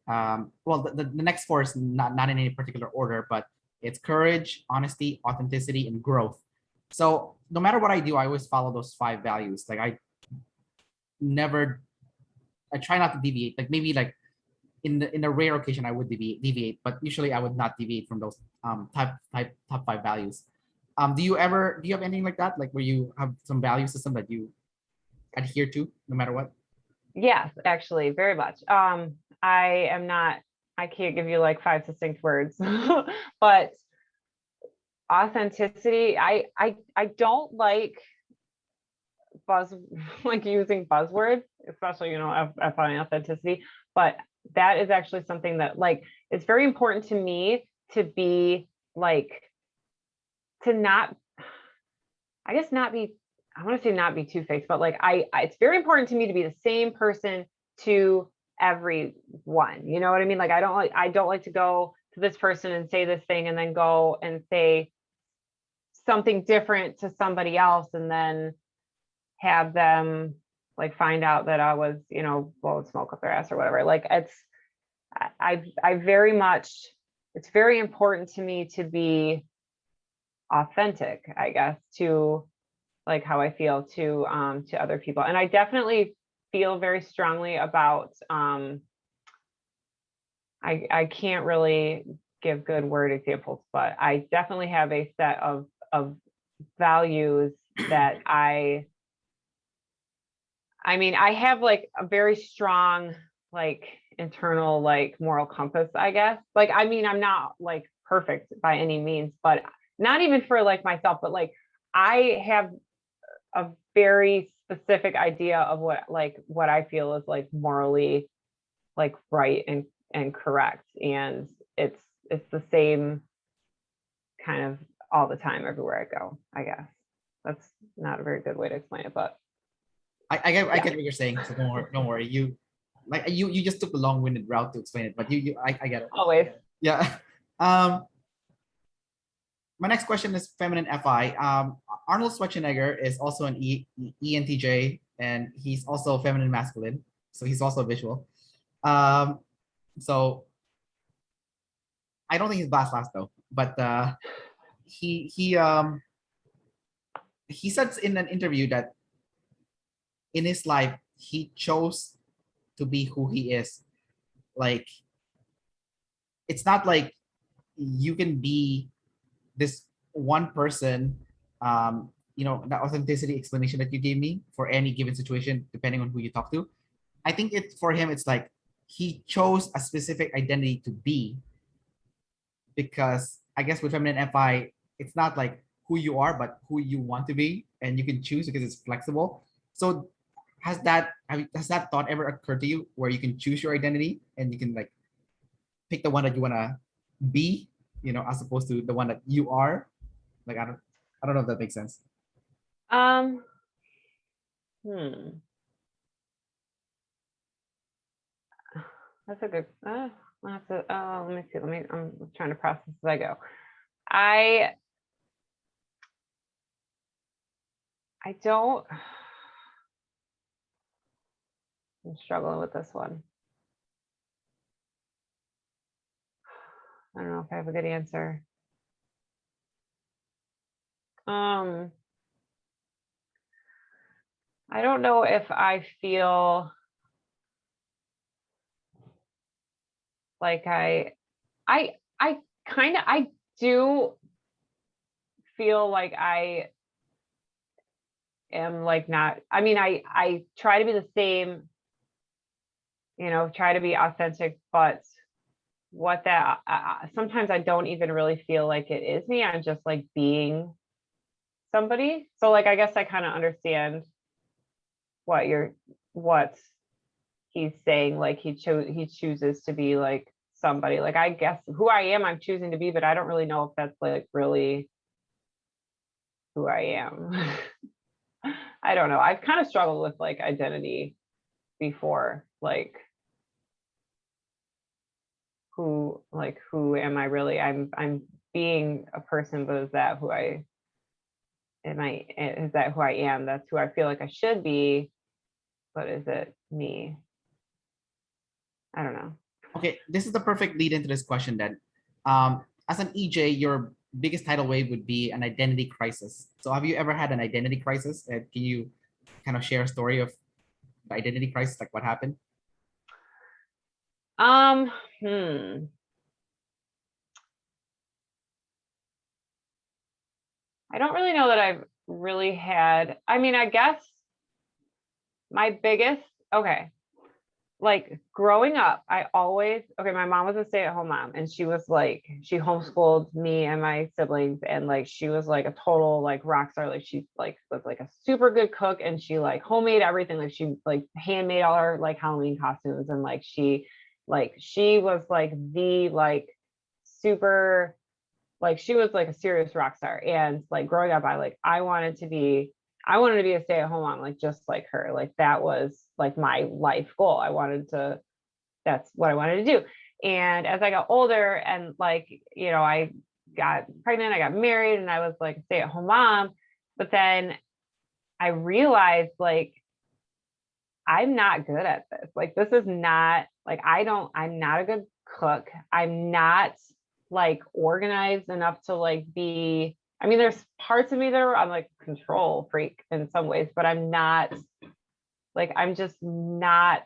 well, the next 4 is not in any particular order, but it's courage, honesty, authenticity, and growth. So no matter what I do, I always follow those 5 values. Like I try not to deviate. Like maybe like in a rare occasion I would deviate, but usually I would not deviate from those top 5 values. Do you have anything like that, like where you have some value system that you adhere to no matter what? Yes, actually, very much. I can't give you like 5 succinct words, but authenticity, I don't like like using buzzwords, especially, FI authenticity, but that is actually something that like, it's very important to me to be like, to not, I guess not be, I want to say not be two-faced, but like it's very important to me to be the same person to everyone. You know what I mean? Like I don't like to go to this person and say this thing and then go and say something different to somebody else and then have them like find out that I was, you know, blowing smoke up their ass or whatever. Like I very much, it's very important to me to be authentic, I guess, to like how I feel to other people. And I definitely feel very strongly about I can't really give good word examples, but I definitely have a set of values that I mean, I have like a very strong like internal like moral compass, I guess. Like, I mean, I'm not like perfect by any means, but not even for like myself, but like I have a very specific idea of what I feel is like morally like right and correct. And it's the same kind of all the time everywhere I go, I guess. That's not a very good way to explain it, but I get what you're saying. So don't worry. You just took a long-winded route to explain it, but I get it. always. Yeah. My next question is feminine FI. Arnold Schwarzenegger is also an ENTJ, and he's also feminine masculine. So he's also visual. So I don't think he's last though, but he said in an interview that in his life he chose to be who he is. Like, it's not like you can be this one person. The authenticity explanation that you gave me for any given situation, depending on who you talk to. I think for him, it's like he chose a specific identity to be, because I guess with feminine FI, it's not like who you are, but who you want to be, and you can choose because it's flexible. So has that thought ever occurred to you where you can choose your identity and you can like pick the one that you want to be, as opposed to the one that you are? Like, I don't know if that makes sense. Hmm. That's a good. Let me see. I'm trying to process as I go. I don't. I'm struggling with this one. I don't know if I have a good answer. I don't know if I feel like I do feel like I am like not, I mean, I try to be the same, try to be authentic, but sometimes I don't even really feel like it is me. I'm just like being somebody. So like, I guess I kind of understand what he's saying. Like he chooses to be like somebody. Like, I guess who I am, I'm choosing to be, but I don't really know if that's like really who I am. I don't know. I've kind of struggled with like identity before, like who am I really? I'm being a person, but is that who I is that who I am? That's who I feel like I should be, but is it me? I don't know. Okay, this is the perfect lead into this question then. As an EJ, your biggest tidal wave would be an identity crisis. So have you ever had an identity crisis? And can you kind of share a story of the identity crisis, like what happened? I don't really know that I've really had, I mean, I guess my biggest, okay, like growing up, my mom was a stay-at-home mom, and she homeschooled me and my siblings, and like she was like a total like rock star. Like she like was like a super good cook, and she like homemade everything. Like she like handmade all our like Halloween costumes, and like she was like the like super, like she was like a serious rock star. And like growing up, I wanted to be a stay-at-home mom, like just like her. Like that was like my life goal. That's what I wanted to do. And as I got older and like, I got pregnant, I got married, and I was like a stay-at-home mom. But then I realized like I'm not good at this. Like this is not like I'm not a good cook. I'm not like organized enough to like be, I mean, there's parts of me that I'm like control freak in some ways, but I'm not like, I'm just not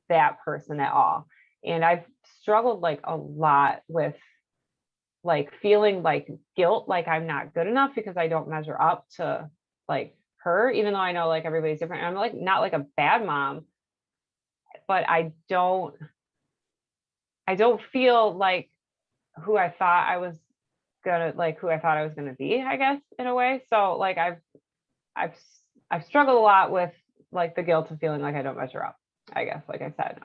that person at all. And I've struggled like a lot with like feeling like guilt, like I'm not good enough because I don't measure up to like her, even though I know like everybody's different. I'm like not like a bad mom, but I don't feel like who I thought I was gonna be, I guess, in a way. So like I've struggled a lot with like the guilt of feeling like I don't measure up, I guess, like I said.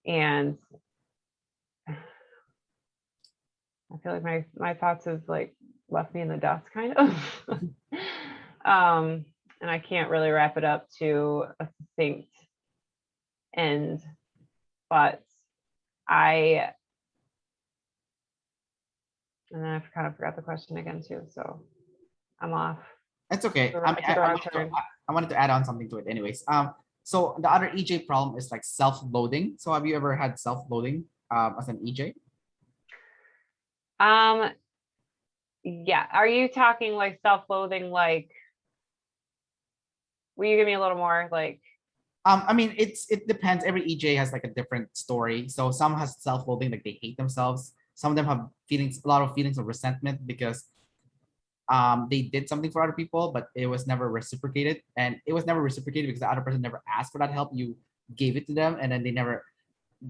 And I feel like my thoughts have like left me in the dust kind of. And I can't really wrap it up to a succinct end, but and then I kind of forgot the question again too, so I'm off. That's okay. I wanted to add on something to it anyways. So the other EJ problem is like self-loathing. So have you ever had self-loathing as an EJ? Yeah. Are you talking like self-loathing? Like, will you give me a little more like? I mean, it depends. Every EJ has like a different story. So some has self-loathing, like they hate themselves. Some of them have a lot of feelings of resentment because they did something for other people, but it was never reciprocated. And it was never reciprocated because the other person never asked for that help. You gave it to them, and then they never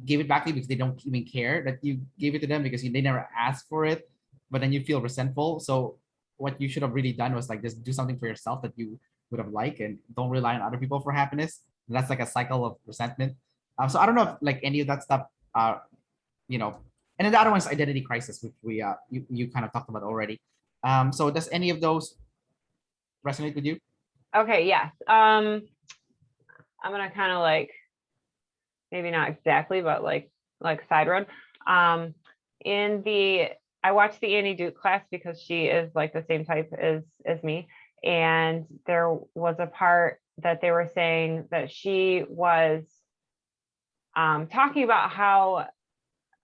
gave it back to you because they don't even care that you gave it to them because they never asked for it. But then you feel resentful. So what you should have really done was like just do something for yourself that you would have liked, and don't rely on other people for happiness. And that's like a cycle of resentment. So I don't know if like any of that stuff, you know. And then the other one is identity crisis, which you kind of talked about already. So does any of those resonate with you? Okay, yes. I'm gonna kind of like, maybe not exactly, but like side road. I watched the Annie Duke class because she is like the same type as me. And there was a part that they were saying that she was talking about how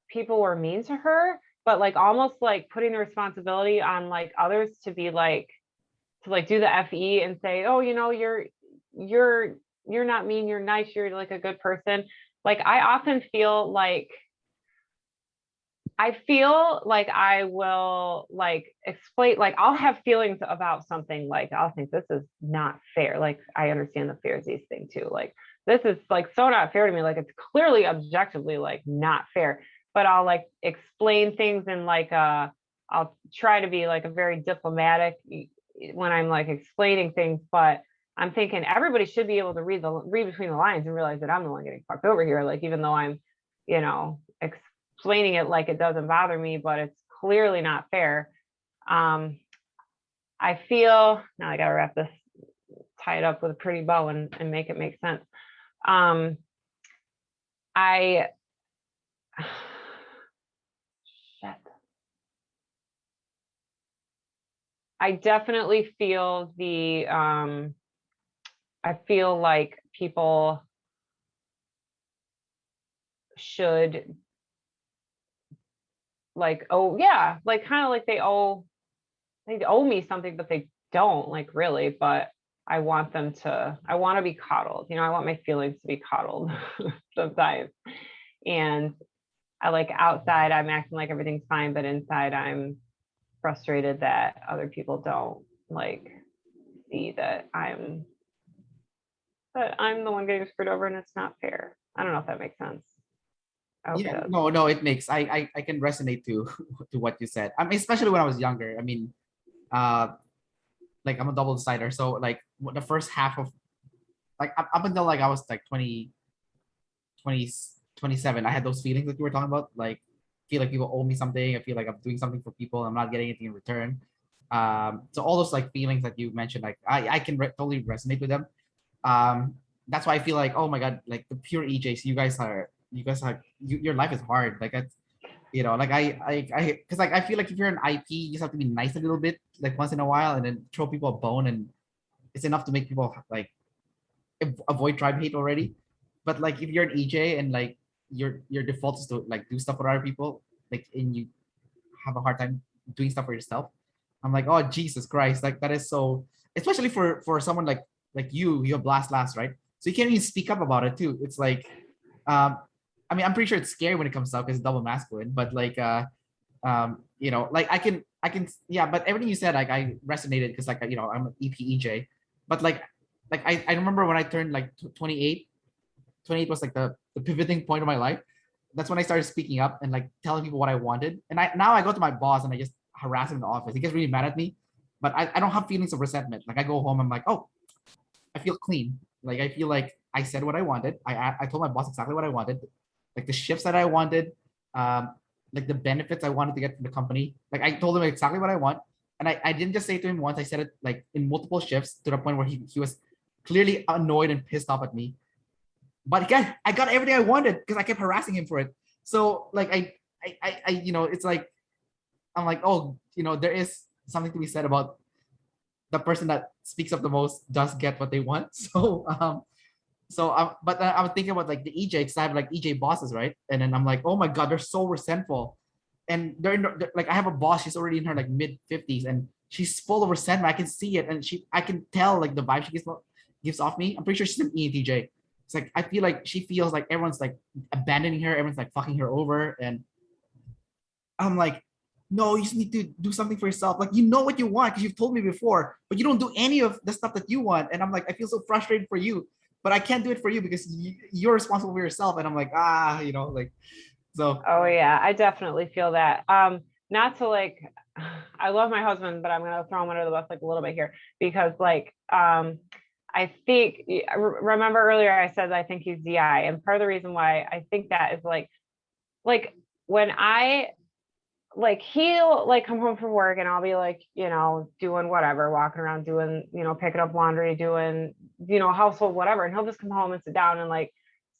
people were mean to her, but like almost like putting the responsibility on like others to be like, to like do the FE and say, oh, you know, you're not mean, you're nice, you're like a good person. Like I often feel like I will like explain, like I'll have feelings about something, like I'll think this is not fair. Like I understand the Pharisees thing too. Like this is like so not fair to me. Like it's clearly objectively like not fair. But I'll like explain things in like I'll try to be like a very diplomatic when I'm like explaining things, but I'm thinking everybody should be able to read between the lines and realize that I'm the one getting fucked over here. Like even though I'm, you know, explaining it like it doesn't bother me, but it's clearly not fair. I feel now I gotta wrap this, tie it up with a pretty bow and make it make sense. I definitely feel I feel like people should like, oh yeah, like kind of like they owe me something, but they don't like really, but I want to be coddled. You know, I want my feelings to be coddled sometimes. And I like outside, I'm acting like everything's fine, but inside I'm frustrated that other people don't like see that I'm the one getting screwed over and it's not fair. I don't know if that makes sense. Yeah, no, it makes I can resonate to to what you said. I mean, especially when I was younger. I mean, like I'm a double decider, so like the first half of like up until like I was like 27, I had those feelings that you were talking about, like feel like people owe me something. I feel like I'm doing something for people, I'm not getting anything in return. So all those like feelings that you mentioned, like I can totally resonate with them. That's why I feel like, oh my god, like the pure EJs, you guys are your life is hard. Like You know, like because like I feel like if you're an IP, you just have to be nice a little bit, like once in a while, and then throw people a bone, and it's enough to make people like avoid tribe hate already. But like if you're an EJ and like your default is to like do stuff for other people, like and you have a hard time doing stuff for yourself, I'm like, oh Jesus Christ, like that is so, especially for someone like you have blast last, right? So you can't even speak up about it too. It's like, um, I mean, I'm pretty sure it's scary when it comes out because it's double masculine, but like you know, like I can yeah, but everything you said, like I resonated because like you know I'm an EPEJ, but like I remember when I turned like 28. 28 was like the pivoting point of my life. That's when I started speaking up and like telling people what I wanted. And I now I go to my boss and I just harass him in the office. He gets really mad at me, but I don't have feelings of resentment. Like I go home, I'm like, oh, I feel clean. Like I feel like I said what I wanted. I told my boss exactly what I wanted, like the shifts that I wanted, um, like the benefits I wanted to get from the company. Like I told him exactly what I want, and I didn't just say it to him once. I said it like in multiple shifts to the point where he was clearly annoyed and pissed off at me. But again, I got everything I wanted because I kept harassing him for it. So like you know, it's like I'm like, oh, you know, there is something to be said about the person that speaks up the most does get what they want. But I'm thinking about like the EJ because I have like EJ bosses, right? And then I'm like, oh my god, they're so resentful, and they're like, I have a boss, she's already in her like mid 50s, and she's full of resentment. I can see it, and I can tell like the vibe she gives off me. I'm pretty sure she's an ENTJ. It's like I feel like she feels like everyone's like abandoning her, everyone's like fucking her over, and I'm like, no, you just need to do something for yourself. Like you know what you want because you've told me before, but you don't do any of the stuff that you want. And I'm like, I feel so frustrated for you, but I can't do it for you because you're responsible for yourself. And I'm like, you know, like so. Oh yeah, I definitely feel that. Not to like, I love my husband, but I'm gonna throw him under the bus like a little bit here because like, I think remember earlier I said I think he's DI, and part of the reason why I think that is like when I like he'll like come home from work and I'll be like, you know, doing whatever, walking around doing, you know, picking up laundry, doing, you know, household, whatever. And he'll just come home and sit down and like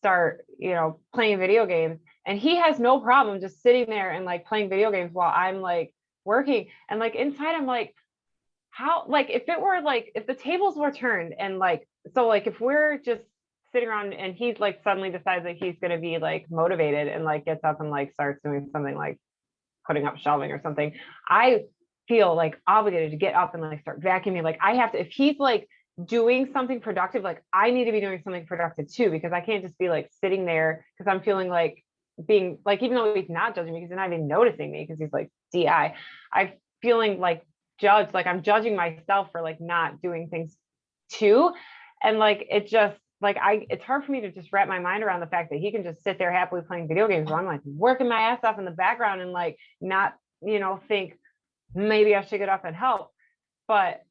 start, you know, playing video games. And he has no problem just sitting there and like playing video games while I'm like working. And like inside, I'm like, how, like, if it were like, if the tables were turned and like, so like if we're just sitting around and he's like suddenly decides that he's going to be like motivated and like gets up and like starts doing something like putting up shelving or something, I feel like obligated to get up and like start vacuuming. Like I have to, if he's like doing something productive, like I need to be doing something productive too, because I can't just be like sitting there because I'm feeling like being like, even though he's not judging me because he's not even noticing me because he's like DI, I'm feeling like judged, like I'm judging myself for like not doing things too. And like it just like it's hard for me to just wrap my mind around the fact that he can just sit there happily playing video games while I'm like working my ass off in the background and like not, you know, think maybe I should get up and help. But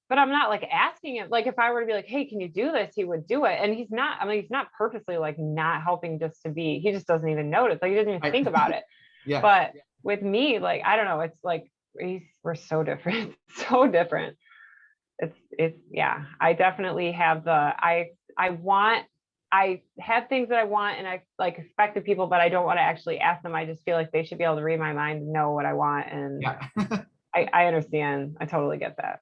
I'm not like asking him. Like if I were to be like, hey, can you do this? He would do it. And he's not, I mean, he's not purposely like not helping just to be, he just doesn't even notice. Like he doesn't even think about it. Yeah. But with me, like, I don't know, it's like we're so different, so different. It's yeah, I definitely have I have things that I want and I like expect the people, but I don't want to actually ask them. I just feel like they should be able to read my mind and know what I want. And Yeah. I understand. I totally get that.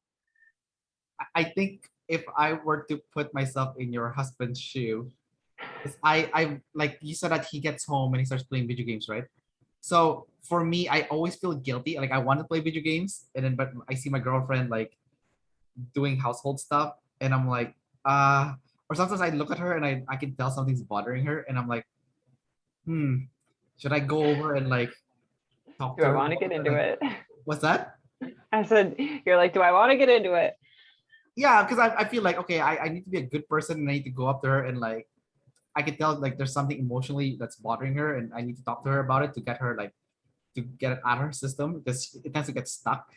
I think if I were to put myself in your husband's shoe, I like you said that he gets home and he starts playing video games, right? So for me, I always feel guilty. Like I want to play video games, and then but I see my girlfriend like doing household stuff, and I'm like, or sometimes I look at her and I can tell something's bothering her, and I'm like, should I go over and like talk Do to I her? want to get into Like, it? what's that? I said, you're like, do I want to get into it? Yeah, because I feel like okay, I need to be a good person and I need to go up to her and like I can tell like there's something emotionally that's bothering her and I need to talk to her about it to get her like to get it out of her system because it tends to get stuck.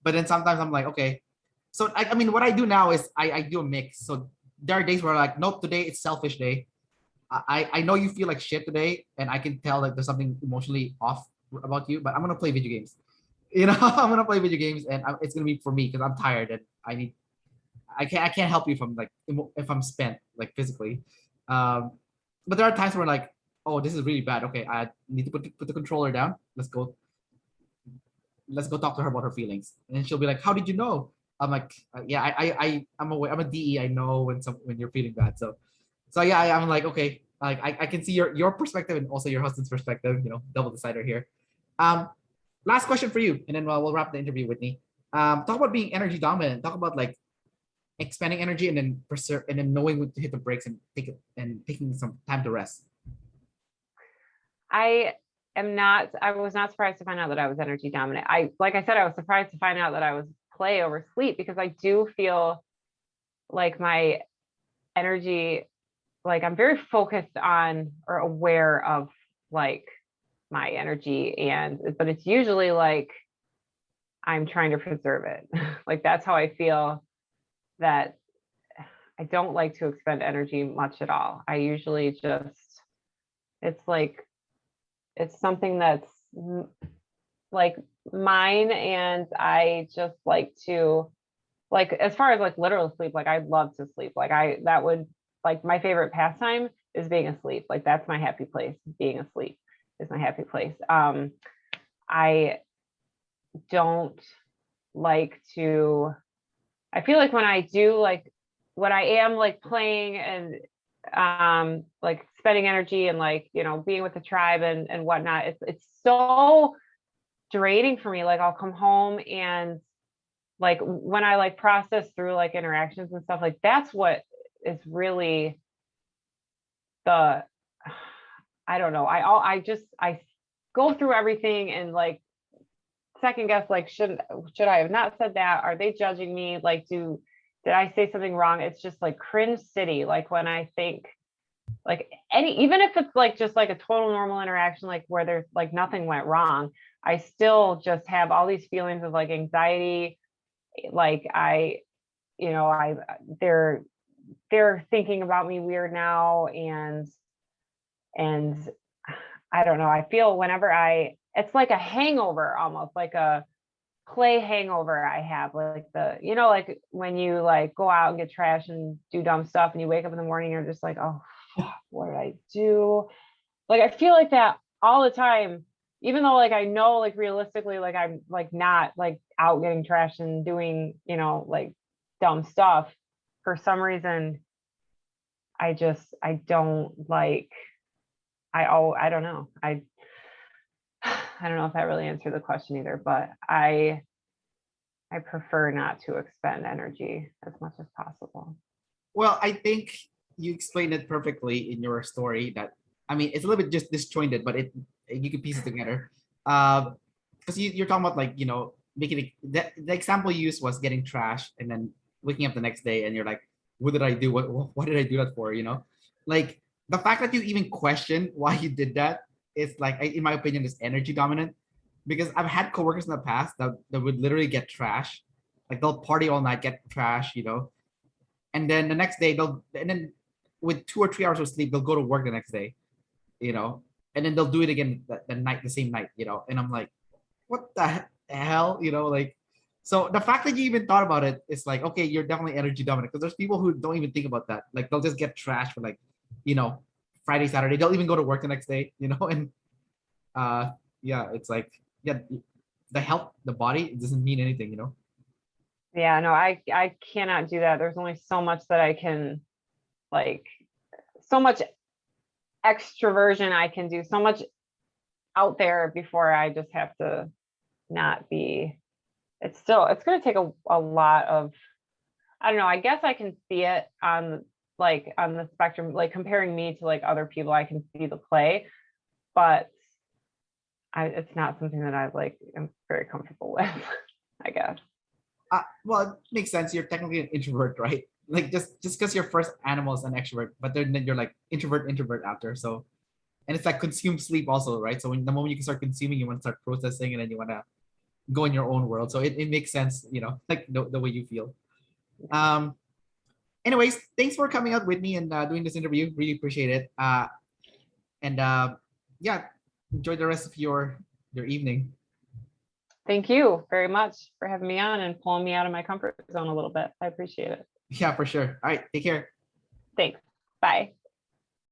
But then sometimes I'm like, okay. So I mean what I do now is I do a mix. So there are days where like, nope, today it's selfish day. I know you feel like shit today, and I can tell like there's something emotionally off about you, but I'm gonna play video games. You know, I'm gonna play video games, and it's gonna be for me because I'm tired and I can't help you if I'm like if I'm spent like physically. Um, but there are times where like oh, this is really bad. Okay, I need to put the controller down. Let's go talk to her about her feelings. And she'll be like, how did you know? I'm like, yeah, I'm aware. I'm a DE. I know when you're feeling bad. So yeah, I'm like, okay, like I can see your perspective and also your husband's perspective. You know, double decider here. Um, last question for you, and then we'll wrap the interview, Whitney. Talk about being energy dominant. Talk about like expending energy and then preserve and then knowing when to hit the brakes and take it and taking some time to rest. I was not surprised to find out that I was energy dominant. Like I said, I was surprised to find out that I was play over sleep, because I do feel like my energy, like I'm very focused on or aware of like my energy, but it's usually like I'm trying to preserve it. Like that's how I feel, that I don't like to expend energy much at all. I usually just, it's something that's like mine, and I just like to, like, as far as like literal sleep, like I love to sleep. That would, like, my favorite pastime is being asleep. Like that's my happy place. Being asleep is my happy place. I don't like to, I feel like when I do, like when I am like playing and like spending energy and like, you know, being with the tribe and whatnot, it's so draining for me. Like I'll come home and like when I like process through like interactions and stuff, like that's what is really the, I don't know. I go through everything and like second guess, like should I have not said that? Are they judging me? Like did I say something wrong? It's just like cringe city. Like when I think like even if it's like just like a total normal interaction, like where there's like nothing went wrong, I still just have all these feelings of like anxiety. Like you know, they're thinking about me weird now, and I don't know. I feel whenever it's like a hangover, almost like a play hangover I have, like you know, like when you like go out and get trash and do dumb stuff and you wake up in the morning, you're just like, oh, what did I do? Like, I feel like that all the time, even though like I know like realistically, like I'm like not like out getting trash and doing, you know, like dumb stuff. For some reason, I don't like, I don't know. I don't know if that really answered the question either, but I prefer not to expend energy as much as possible. Well, I think you explained it perfectly in your story. That I mean, it's a little bit just disjointed, but you can piece it together. Because you're talking about like making it, the example you used was getting trash and then waking up the next day and you're like, what did I do? What did I do that for? Like the fact that you even question why you did that is like, in my opinion, is energy dominant. Because I've had coworkers in the past that would literally get trash, like they'll party all night, get trash, and then the next day and then with 2 or 3 hours of sleep they'll go to work the next day, and then they'll do it again the same night, and I'm like, what the hell, like, so the fact that you even thought about it is like, okay, you're definitely energy dominant, because there's people who don't even think about that. Like they'll just get trash for like, you know Friday, Saturday, they'll even go to work the next day, and uh yeah, it's like, yeah, the health, the body, it doesn't mean anything. Yeah, no, I cannot do that. There's only so much that I can, like, so much extroversion I can do, so much out there before I just have to not be. It's going to take a lot of, I don't know, I guess I can see it on the spectrum, like comparing me to like other people, I can see the play, but it's not something that I like am very comfortable with, I guess. Well, it makes sense. You're technically an introvert, right? Like just because your first animal is an extrovert, but then you're like introvert after. So, and it's like consume sleep also, right? So when the moment you can start consuming, you want to start processing, and then you want to go in your own world. So it makes sense, like the way you feel. Um. Anyways, thanks for coming out with me and doing this interview. Really appreciate it. And yeah, enjoy the rest of your evening. Thank you very much for having me on and pulling me out of my comfort zone a little bit. I appreciate it. Yeah, for sure. All right, take care. Thanks. Bye.